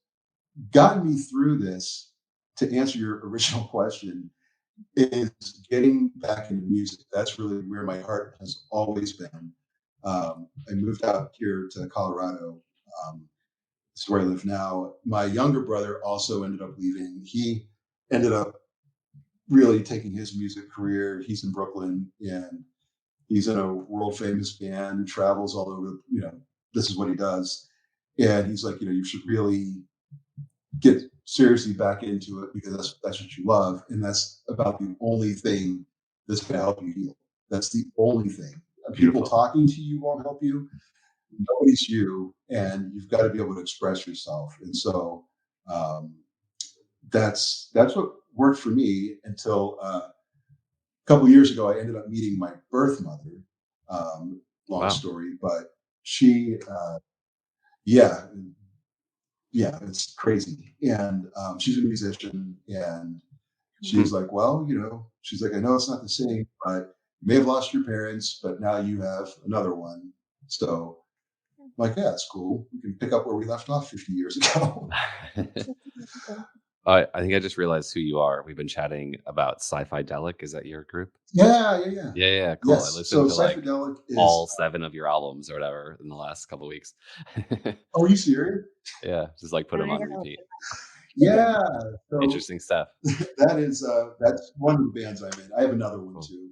gotten me through this, to answer your original question, is getting back into music. That's really where my heart has always been. I moved out here to Colorado. This is where I live now. My younger brother also ended up leaving. He ended up really taking his music career. He's in Brooklyn and he's in a world famous band, travels all over, this is what he does. And he's like, you should really get seriously back into it because that's what you love. And that's about the only thing that's going to help you heal. That's the only thing. Beautiful. People talking to you won't help you. Nobody's you, and you've got to be able to express yourself. And so that's what worked for me until a couple of years ago. I ended up meeting my birth mother. Long story, but she, it's crazy. And she's a musician, and she's like, well, she's like, I know it's not the same, but you may have lost your parents, but now you have another one. So I'm like, yeah, it's cool. We can pick up where we left off 50 years ago. I think I just realized who you are. We've been chatting about Scifidelic. Is that your group? Yeah. Yeah, cool. I Yes. listened So to like Scifidelic all is. 7 of your albums or whatever in the last couple of weeks. Oh, are you serious? Yeah, just like put them on repeat. Yeah. So Interesting stuff. that's one of the bands I'm in. I have another one too.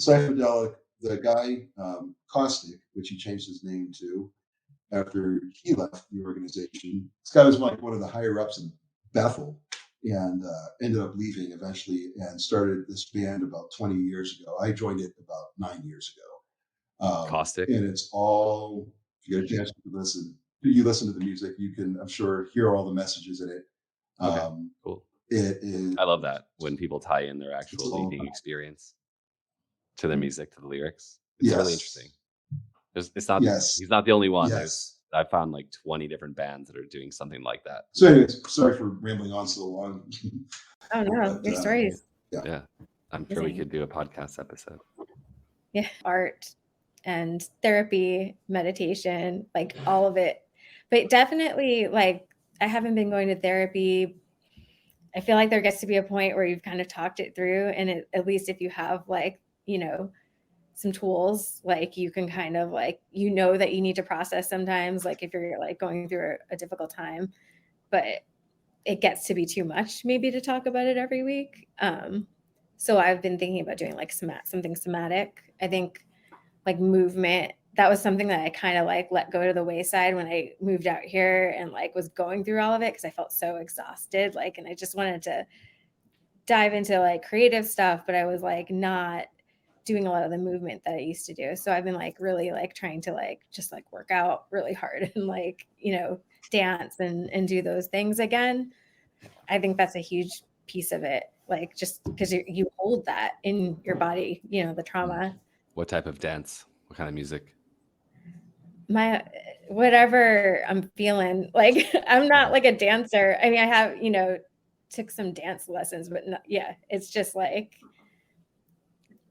Scifidelic, the guy Caustic, which he changed his name to after he left the organization. This guy was like one of the higher ups in Bethel, and ended up leaving eventually and started this band about 20 years ago. I joined it about 9 years ago. Caustic. And it's all, if you get a chance to listen, you listen to the music, you can, I'm sure, hear all the messages in it. Okay, cool. It is. I love that when people tie in their actual leading experience to the music, to the lyrics. It's really interesting. It's not. Yes. He's not the only one. Yes. I found like 20 different bands that are doing something like that. So, anyways, sorry for rambling on so long. Oh no, your stories. Yeah, I'm sure we could do a podcast episode. Yeah, art and therapy, meditation, like all of it. But definitely, like, I haven't been going to therapy. I feel like there gets to be a point where you've kind of talked it through, and at least if you have like, some tools, like you can kind of like, that you need to process sometimes, like if you're like going through a difficult time, but it gets to be too much maybe to talk about it every week. So I've been thinking about doing like something somatic. I think like movement, that was something that I kind of like let go to the wayside when I moved out here and like was going through all of it because I felt so exhausted, like, and I just wanted to dive into like creative stuff, but I was like not doing a lot of the movement that I used to do. So I've been like really like trying to like just like work out really hard and like, dance and do those things again. I think that's a huge piece of it. Like just because you hold that in your body, the trauma. What type of dance? What kind of music? Whatever I'm feeling. Like I'm not like a dancer. I mean, I have, took some dance lessons, but it's just like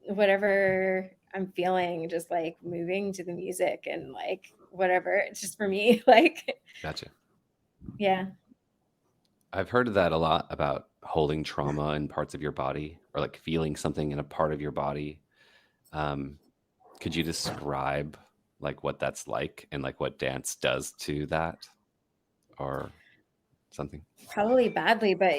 whatever I'm feeling, just like moving to the music and like whatever. It's just for me. Like, gotcha. Yeah. I've heard that a lot about holding trauma in parts of your body or like feeling something in a part of your body. Could you describe like what that's like and like what dance does to that or something? Probably badly, but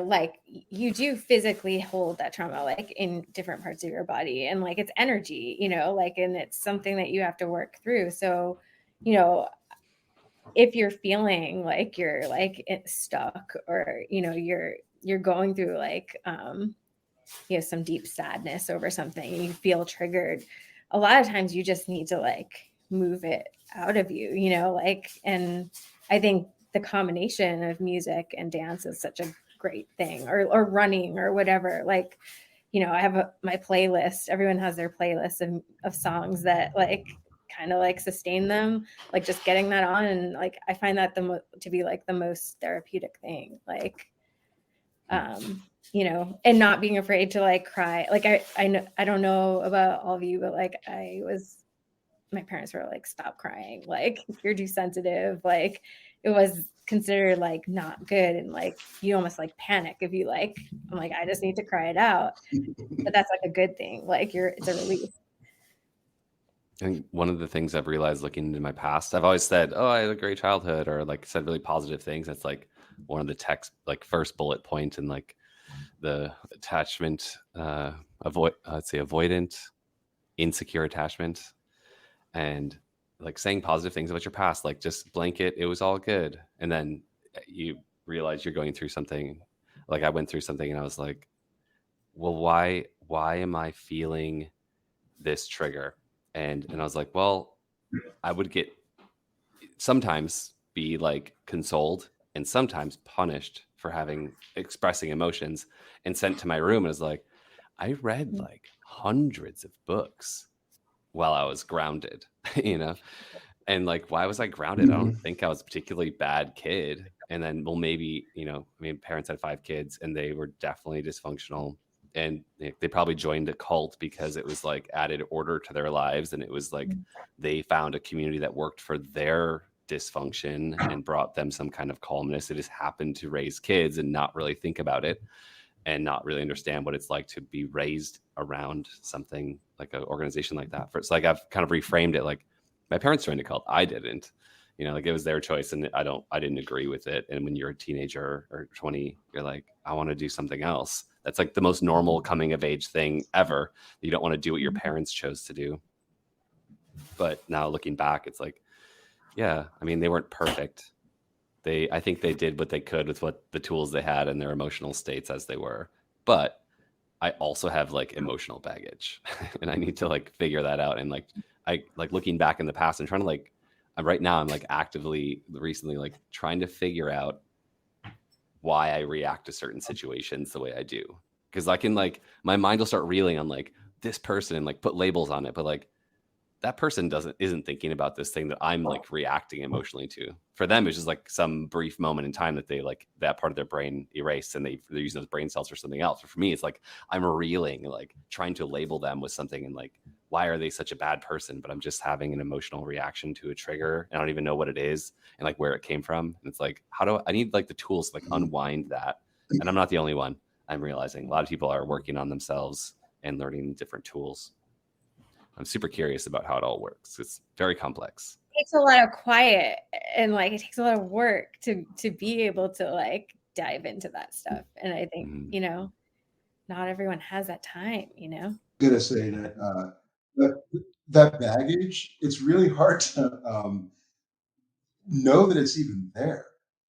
like you do physically hold that trauma like in different parts of your body, and like it's energy, like, and it's something that you have to work through. So, if you're feeling like you're like stuck or, you're going through like, some deep sadness over something and you feel triggered, a lot of times you just need to like move it out of you, like, and I think the combination of music and dance is such a great thing, or running or whatever. Like, I have my playlist. Everyone has their playlist of songs that like kind of like sustain them, like just getting that on. And like, I find that to be like the most therapeutic thing. Like, and not being afraid to like cry. Like I know, I don't know about all of you, but like my parents were like, stop crying. Like you're too sensitive. Like it was considered like not good. And like, you almost like panic if you like, I'm like, I just need to cry it out. But that's like a good thing. Like it's a release. I think one of the things I've realized looking into my past, I've always said, oh, I had a great childhood, or like said really positive things. That's like one of the like first bullet point in like the attachment, avoidant, insecure attachment, and like saying positive things about your past, like just blanket, it was all good. And then you realize you're going through something. Like I went through something and I was like, well, why am I feeling this trigger? And I was like, well, I would get sometimes be like consoled and sometimes punished for expressing emotions and sent to my room. And I was like, I read like hundreds of books while I was grounded, and like, why was I grounded? I don't think I was a particularly bad kid. And then, well, maybe, parents had 5 kids and they were definitely dysfunctional. And they probably joined a cult because it was like added order to their lives. And it was like they found a community that worked for their dysfunction and brought them some kind of calmness. They just happened to raise kids and not really think about it and not really understand what it's like to be raised around something like an organization like that. It's like I've kind of reframed it like my parents joined a cult. I didn't. You know, like it was their choice and I didn't agree with it. And when you're a teenager or 20, you're like, I want to do something else. That's like the most normal coming of age thing ever. You don't want to do what your parents chose to do. But now looking back, it's like, yeah, I mean, they weren't perfect. I think they did what they could with what the tools they had and their emotional states as they were. But I also have like emotional baggage and I need to like figure that out. And like, I like looking back in the past and trying to like, right now I'm like actively recently like trying to figure out why I react to certain situations the way I do. Because I can like, my mind will start reeling on like this person and like put labels on it. But like that person isn't thinking about this thing that I'm like reacting emotionally to. For them, it's just like some brief moment in time that they like that part of their brain erased and they're using those brain cells for something else. But for me, it's like I'm reeling, like trying to label them with something and like, why are they such a bad person? But I'm just having an emotional reaction to a trigger. And I don't even know what it is and like where it came from. And it's like, I need like the tools to like unwind that. And I'm not the only one. I'm realizing a lot of people are working on themselves and learning different tools. I'm super curious about how it all works. It's very complex. It takes a lot of quiet and like it takes a lot of work to be able to like dive into that stuff. And I think, you know, not everyone has that time, you know? I'm gonna say that that baggage, it's really hard to know that it's even there.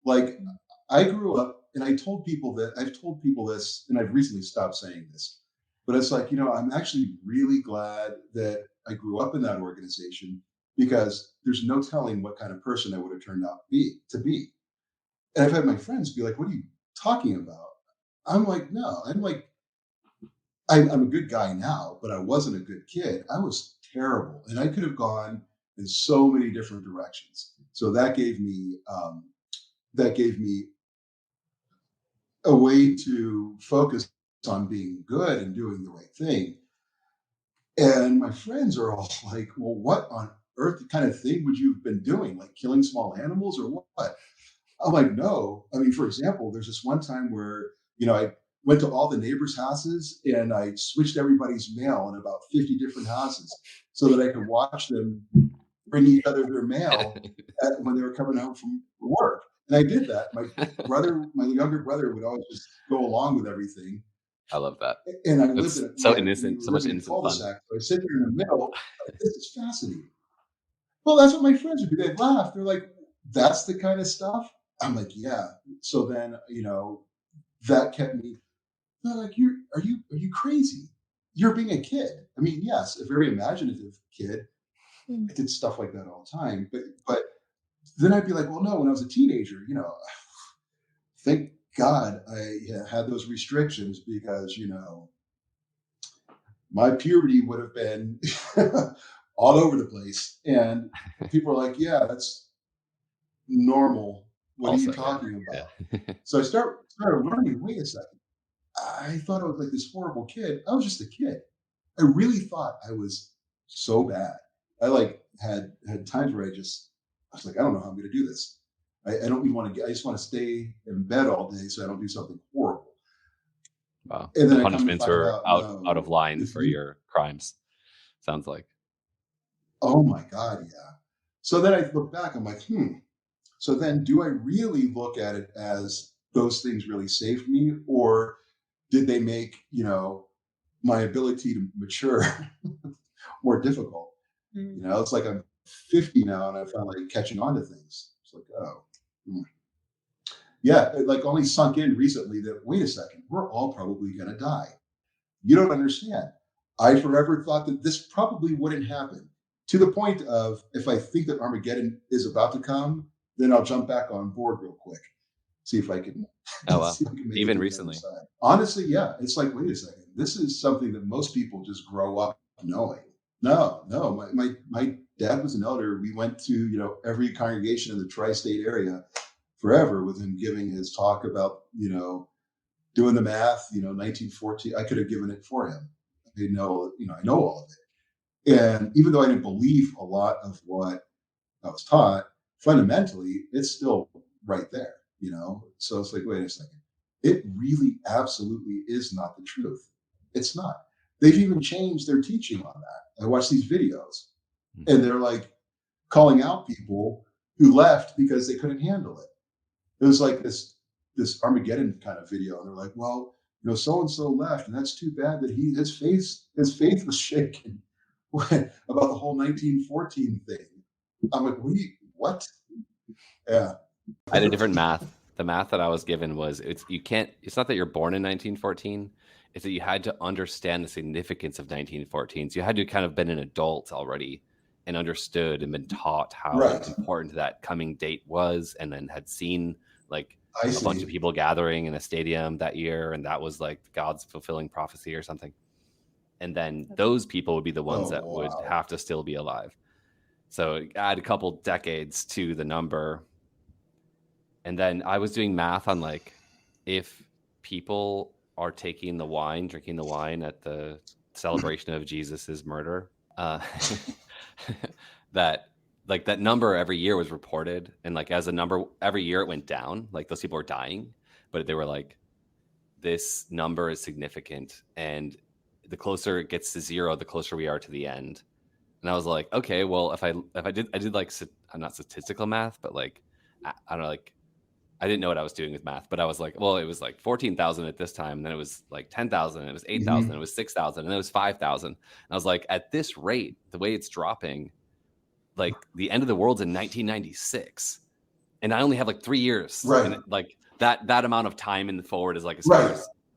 Like I grew up and I've told people this, and I've recently stopped saying this, but it's like, you know, I'm actually really glad that I grew up in that organization because there's no telling what kind of person I would have turned out to be. And I've had my friends be like, what are you talking about? I'm like, no, I'm a good guy now, but I wasn't a good kid. I was terrible. And I could have gone in so many different directions. So that gave me a way to focus on being good and doing the right thing. And my friends are all like, well, what on earth kind of thing would you have been doing? Like killing small animals or what? I'm like, no. I mean, for example, there's this one time where, you know, I went to all the neighbors' houses and I switched everybody's mail in about 50 different houses so that I could watch them bring each other their mail when they were coming home from work. And I did that. My younger brother would always just go along with everything. I love that. And I lived in so innocent, so much innocent fun. So I sit there in the middle. This is fascinating. Well, that's what my friends would do. They'd laugh. They're like, that's the kind of stuff. I'm like, yeah. So then, you know, that kept me. They're like, are you crazy? You're being a kid. I mean, yes, a very imaginative kid. I did stuff like that all the time. But then I'd be like, well, no, when I was a teenager, you know, thank God I had those restrictions because, you know, my puberty would have been all over the place. And people are like, yeah, that's normal. What are you talking about? Yeah. So I started learning, wait a second. I thought I was like this horrible kid. I was just a kid. I really thought I was so bad. I like had times where I was like, I don't know how I'm going to do this. I don't even want to I just want to stay in bed all day so I don't do something horrible. Wow. And the punishments are out of line for your crimes. Sounds like. Oh my God, yeah. So then I look back, I'm like, So then do I really look at it as those things really saved me, or did they make, you know, my ability to mature more difficult? You know, it's like I'm 50 now and I'm finally catching on to things. It's like, oh, yeah, it like only sunk in recently that, wait a second, we're all probably going to die. You don't understand. I forever thought that this probably wouldn't happen, to the point of if I think that Armageddon is about to come, then I'll jump back on board real quick. See if I can. Oh, wow. Even recently. Honestly, yeah. It's like, wait a second. This is something that most people just grow up knowing. No. My dad was an elder. We went to, you know, every congregation in the tri-state area forever with him giving his talk about, you know, doing the math, you know, 1914. I could have given it for him. I know all of it. And even though I didn't believe a lot of what I was taught, fundamentally, it's still right there, you know? So it's like, wait a second. It really absolutely is not the truth. It's not. They've even changed their teaching on that. I watch these videos and they're like calling out people who left because they couldn't handle it. It was like this Armageddon kind of video. And they're like, well, you know, so-and-so left, and that's too bad that his faith was shaken about the whole 1914 thing. I'm like, what? Yeah. I had a different math. The math that I was given was it's not that you're born in 1914, it's that you had to understand the significance of 1914. So you had to kind of been an adult already and understood and been taught how important that coming date was, and then had seen like a bunch of people gathering in a stadium that year, and that was like God's fulfilling prophecy or something. And then those people would be the ones that would have to still be alive. So add a couple decades to the number. And then I was doing math on like, if people are drinking the wine at the celebration of Jesus's murder, that like that number every year was reported, and like as a number every year it went down, like those people were dying, but they were like, this number is significant, and the closer it gets to zero, the closer we are to the end. And I was like, okay, well, if I did like, not statistical math, but like, I don't know, like I didn't know what I was doing with math, but I was like, well, it was like 14,000 at this time, and then it was like 10,000, and it was 8,000, it was 6,000, and it was 5,000. And I was like, at this rate, the way it's dropping, like the end of the world's in 1996, and I only have like 3 years. Right. And like that amount of time in the forward is like as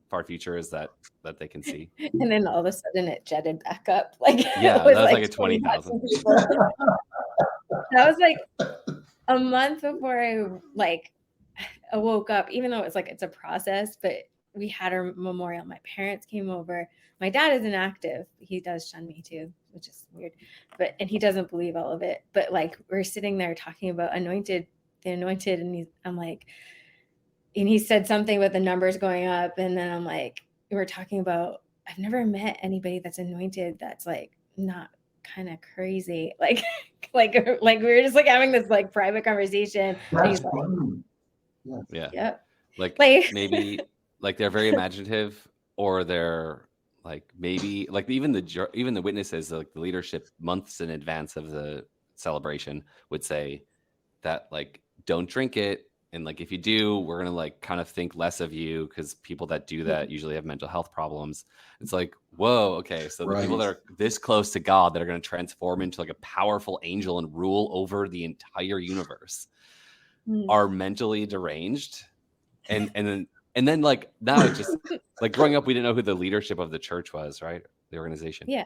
far future as that they can see. And then all of a sudden it jetted back up. Like yeah, was that was like a 20,000. That was like a month before I woke up, even though it's like it's a process, but we had our memorial. My parents came over. My dad is inactive. He does shun me too, which is weird, and he doesn't believe all of it. But like we're sitting there talking about the anointed, and I'm like, and he said something with the numbers going up, and then I'm like, we're talking about, I've never met anybody that's anointed that's like not kind of crazy, like we were just like having this like private conversation. That's yeah. Like maybe like they're very imaginative, or they're like maybe like even the witnesses, like the leadership months in advance of the celebration would say that like, don't drink it, and like if you do, we're gonna like kind of think less of you, because people that do that usually have mental health problems. It's like, whoa, okay, so the people that are this close to God, that are going to transform into like a powerful angel and rule over the entire universe, are mentally deranged. And then like now it's just like, growing up we didn't know who the leadership of the church was, right? The organization. Yeah.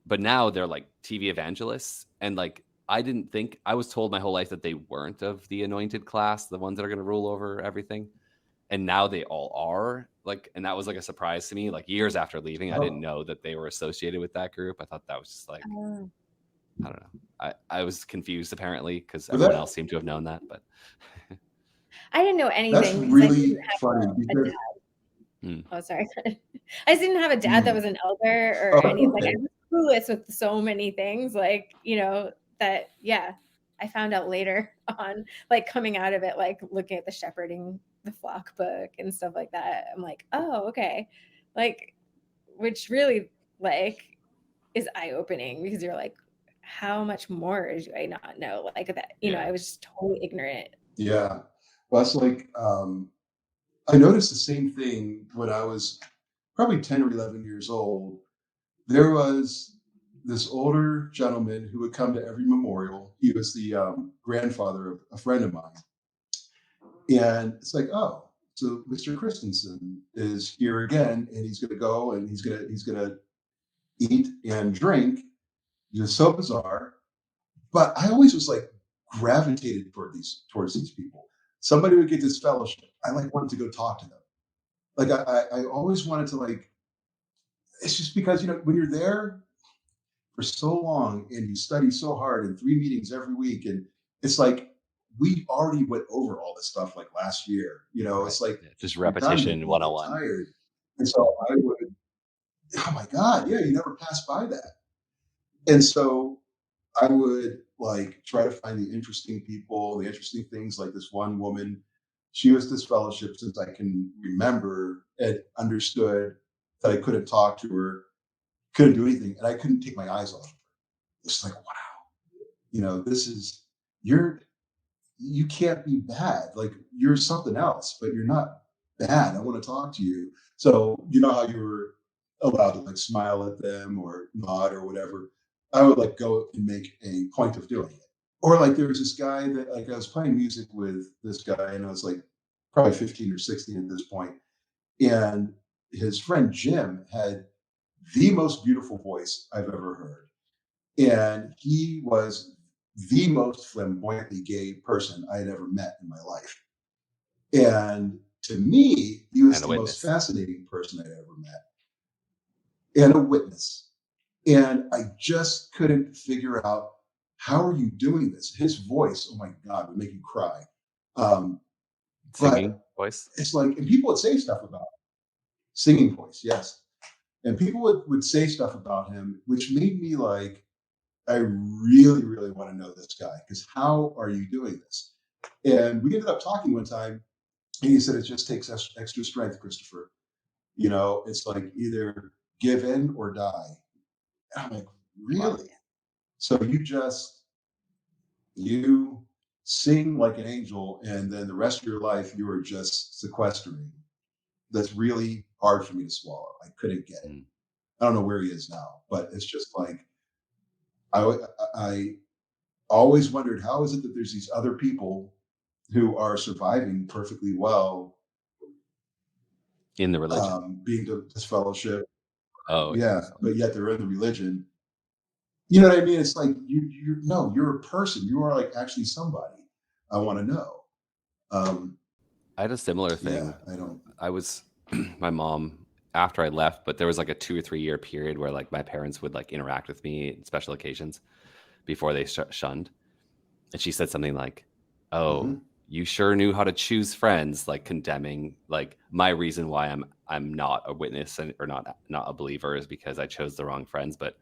But now they're like TV evangelists, and like I was told my whole life that they weren't of the anointed class, the ones that are going to rule over everything. And now they all are, like, and that was like a surprise to me. Like years after leaving, I didn't know that they were associated with that group. I thought that was just like, I don't know. I was confused apparently, because everyone else seemed to have known that, but I didn't know anything. That's really funny. Oh, sorry. I didn't have a dad that was an elder or anything. Like, I was clueless with so many things, like, you know, that, yeah, I found out later on, like coming out of it, like looking at the shepherding the flock book and stuff like that. I'm like, oh, okay. Like, which really like is eye-opening, because you're like, how much more do I not know? Like that, you know, I was just totally ignorant. Yeah. Well, it's like, I noticed the same thing when I was probably 10 or 11 years old. There was this older gentleman who would come to every memorial. He was the grandfather of a friend of mine. And it's like, oh, so Mr. Christensen is here again, and he's going to go and he's going to eat and drink. Just so bizarre. But I always was like gravitated towards these people. Somebody would get this fellowship. I like wanted to go talk to them. Like I always wanted to, like, it's just because, you know, when you're there for so long and you study so hard and 3 meetings every week, and it's like, we already went over all this stuff like last year, you know, it's like just repetition 101. Tired. And so I would, oh my God, yeah, you never pass by that. And so I would like try to find the interesting people, the interesting things. Like this one woman, she was disfellowship since I can remember, and understood that I couldn't talk to her, couldn't do anything, and I couldn't take my eyes off her. It's like, wow, this is, you can't be bad. Like, you're something else, but you're not bad. I want to talk to you. So you know how you were allowed to like smile at them or nod or whatever. I would like go and make a point of doing it. Or like there was this guy that like I was playing music with this guy, and I was like probably 15 or 16 at this point. And his friend Jim had the most beautiful voice I've ever heard. And he was the most flamboyantly gay person I had ever met in my life. And to me, he was the most fascinating person I'd ever met, and a witness. And I just couldn't figure out, how are you doing this? His voice, oh my God, would make you cry. Singing voice? It's like, and people would say stuff about him. Singing voice, yes. And people would say stuff about him, which made me like, I really, really want to know this guy, because how are you doing this? And we ended up talking one time, and he said, it just takes extra strength, Christopher. It's like either give in or die. And I'm like, really? So you sing like an angel, and then the rest of your life, you are just sequestering. That's really hard for me to swallow. I couldn't get it. I don't know where he is now, but it's just like, I always wondered, how is it that there's these other people who are surviving perfectly well in the religion, being disfellowship. Oh yeah, but yet they're in the religion. You know what I mean? It's like you're a person. You are like actually somebody. I want to know. I had a similar thing. Yeah, I was my mom after I left, but there was like a 2 or 3 year period where like my parents would like interact with me at special occasions before they shunned. And she said something like, oh, you sure knew how to choose friends, like condemning like my reason why I'm not a witness or not a believer is because I chose the wrong friends. But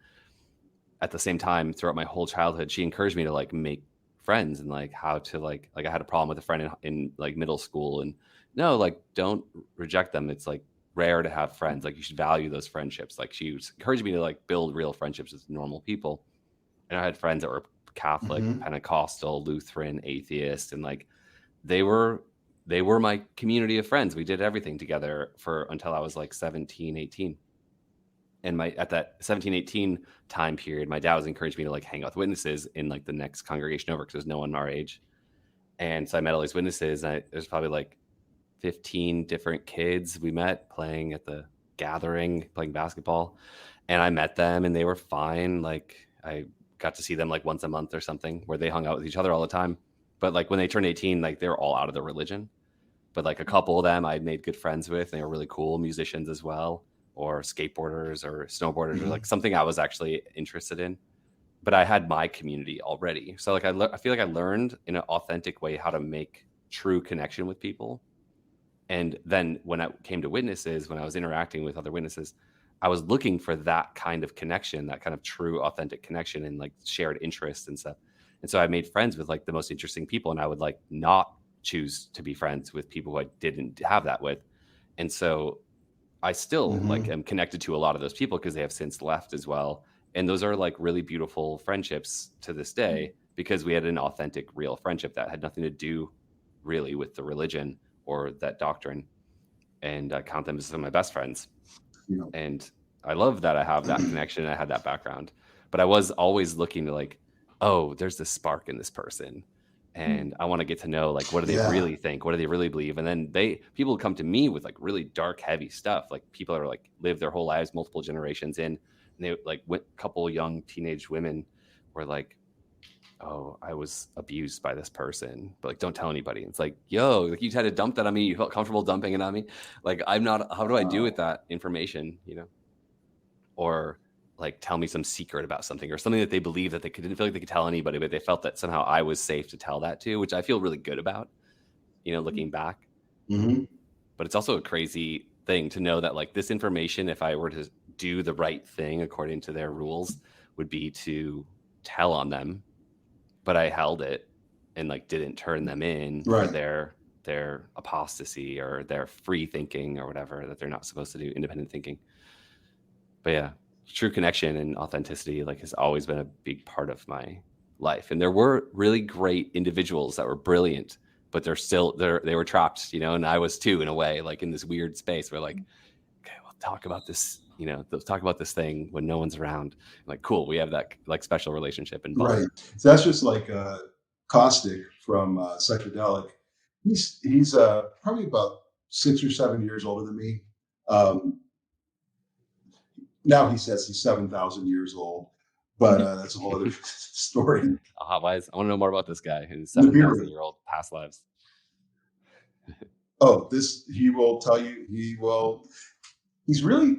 at the same time, throughout my whole childhood, she encouraged me to like make friends and like how to like I had a problem with a friend in like middle school, and no, like don't reject them. It's like rare to have friends. Like you should value those friendships. Like she was encouraging me to like build real friendships with normal people. And I had friends that were Catholic, Pentecostal, Lutheran, atheist, and like they were my community of friends. We did everything together until I was like 17, 18. And at that 17, 18 time period, my dad was encouraging me to like hang out with witnesses in like the next congregation over because there's no one our age. And so I met all these witnesses, and there's probably like 15 different kids we met playing at the gathering, playing basketball. And I met them and they were fine. Like I got to see them like once a month or something, where they hung out with each other all the time. But like when they turned 18, like they were all out of the religion. But like a couple of them I made good friends with. They were really cool musicians as well, or skateboarders or snowboarders, or like something I was actually interested in. But I had my community already. So like I feel like I learned in an authentic way how to make true connection with people. And then when I came to witnesses, when I was interacting with other witnesses, I was looking for that kind of connection, that kind of true, authentic connection and like shared interests and stuff. And so I made friends with like the most interesting people, and I would like not choose to be friends with people who I didn't have that with. And so I still like am connected to a lot of those people because they have since left as well. And those are like really beautiful friendships to this day because we had an authentic, real friendship that had nothing to do really with the religion or that doctrine. And I count them as some of my best friends. And I love that I have that connection. I had that background, but I was always looking to like, oh, there's this spark in this person. And I want to get to know, like, what do they really think? What do they really believe? And then people come to me with like really dark, heavy stuff. Like people are like lived their whole lives, multiple generations in, and they like a couple young teenage women were like, oh, I was abused by this person, but like, don't tell anybody. It's like, yo, like you had to dump that on me. You felt comfortable dumping it on me. Like, how do I do with that information, or like tell me some secret about something or something that they believe that they didn't feel like they could tell anybody, but they felt that somehow I was safe to tell that to, which I feel really good about, looking back. But it's also a crazy thing to know that like this information, if I were to do the right thing according to their rules, would be to tell on them but I held it and like didn't turn them in for their apostasy or their free thinking or whatever that they're not supposed to do, independent thinking. But yeah, true connection and authenticity like has always been a big part of my life. And there were really great individuals that were brilliant, but they were trapped, and I was too, in a way, like in this weird space where like, okay, we'll talk about this, let's talk about this thing when no one's around. Like, cool, we have that like special relationship and bond. Right. So that's just like Caustic from Scifidelic. He's probably about 6 or 7 years older than me. Now he says he's 7,000 years old, but that's a whole other story. I want to know more about this guy who's 7,000-year-old past lives. He will tell you. He's really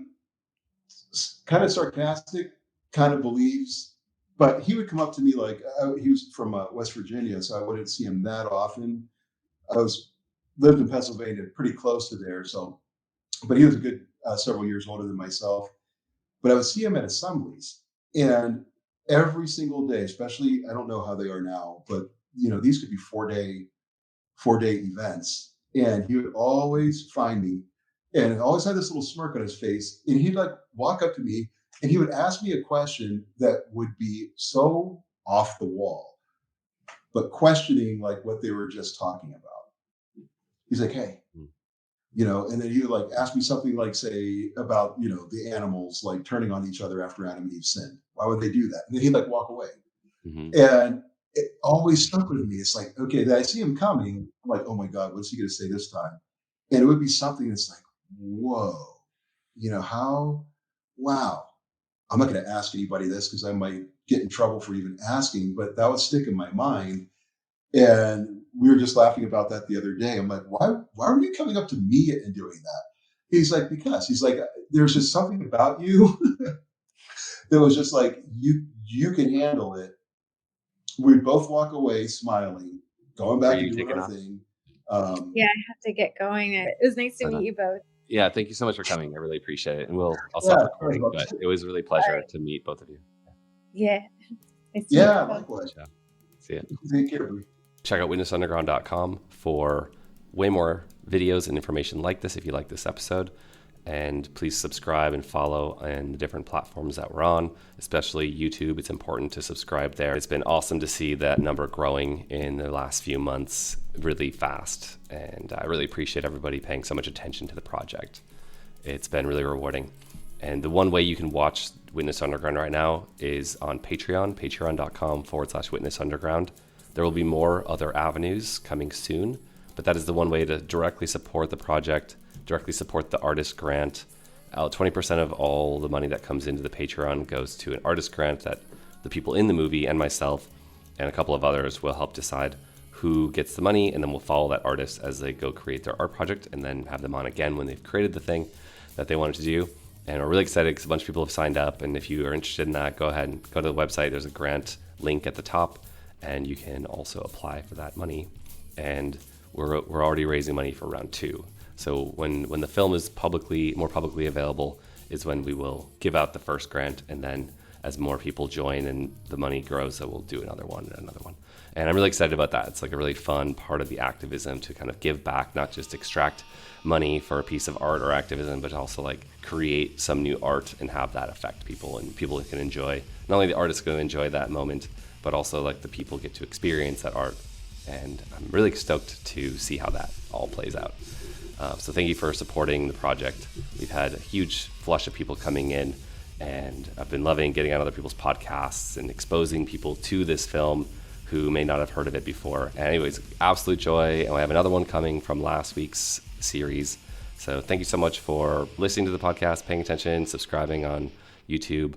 kind of sarcastic, kind of believes, but he would come up to me like he was from West Virginia, so I wouldn't see him that often. Lived in Pennsylvania, pretty close to there, but he was a good several years older than myself. But I would see him at assemblies, and every single day, especially, I don't know how they are now, but these could be 4-day events, and he would always find me, and always had this little smirk on his face, and he'd like walk up to me, and he would ask me a question that would be so off the wall, but questioning like what they were just talking about. He's like, hey. And then he would like ask me something like, say, about, the animals like turning on each other after Adam and Eve sinned. Why would they do that? And then he'd like walk away. Mm-hmm. And it always stuck with me. It's like, okay, then I see him coming. I'm like, oh my God, what's he going to say this time? And it would be something that's like, whoa, wow. I'm not going to ask anybody this because I might get in trouble for even asking, but that would stick in my mind. And we were just laughing about that the other day. I'm like, why were you coming up to me and doing that? He's like, because he's like, there's just something about you that was just like, you can handle it. We'd both walk away smiling, going back to doing our thing. Yeah, I have to get going. It was nice to meet you both. Yeah, thank you so much for coming. I really appreciate it. And I'll stop recording, but it was really a pleasure to meet both of you. Yeah. Likewise. Yeah. See ya. Take care. Check out witnessunderground.com for way more videos and information like this if you like this episode. And please subscribe and follow on the different platforms that we're on, especially YouTube. It's important to subscribe there. It's been awesome to see that number growing in the last few months really fast. And I really appreciate everybody paying so much attention to the project. It's been really rewarding. And the one way you can watch Witness Underground right now is on Patreon, patreon.com/Witness Underground. There will be more other avenues coming soon, but that is the one way to directly support the project, directly support the artist grant. 20% of all the money that comes into the Patreon goes to an artist grant that the people in the movie and myself and a couple of others will help decide who gets the money, and then we'll follow that artist as they go create their art project and then have them on again when they've created the thing that they wanted to do. And we're really excited because a bunch of people have signed up, and if you are interested in that, go ahead and go to the website. There's a grant link at the top, and you can also apply for that money. And we're already raising money for round 2. So when the film is more publicly available is when we will give out the first grant, and then as more people join and the money grows, so we'll do another one and another one. And I'm really excited about that. It's like a really fun part of the activism to kind of give back, not just extract money for a piece of art or activism, but also like create some new art and have that affect people, and people can enjoy, not only the artist's going to enjoy that moment, but also like the people get to experience that art. And I'm really stoked to see how that all plays out. So thank you for supporting the project. We've had a huge flush of people coming in, and I've been loving getting on other people's podcasts and exposing people to this film who may not have heard of it before. And anyways, absolute joy. And we have another one coming from last week's series. So thank you so much for listening to the podcast, paying attention, subscribing on YouTube,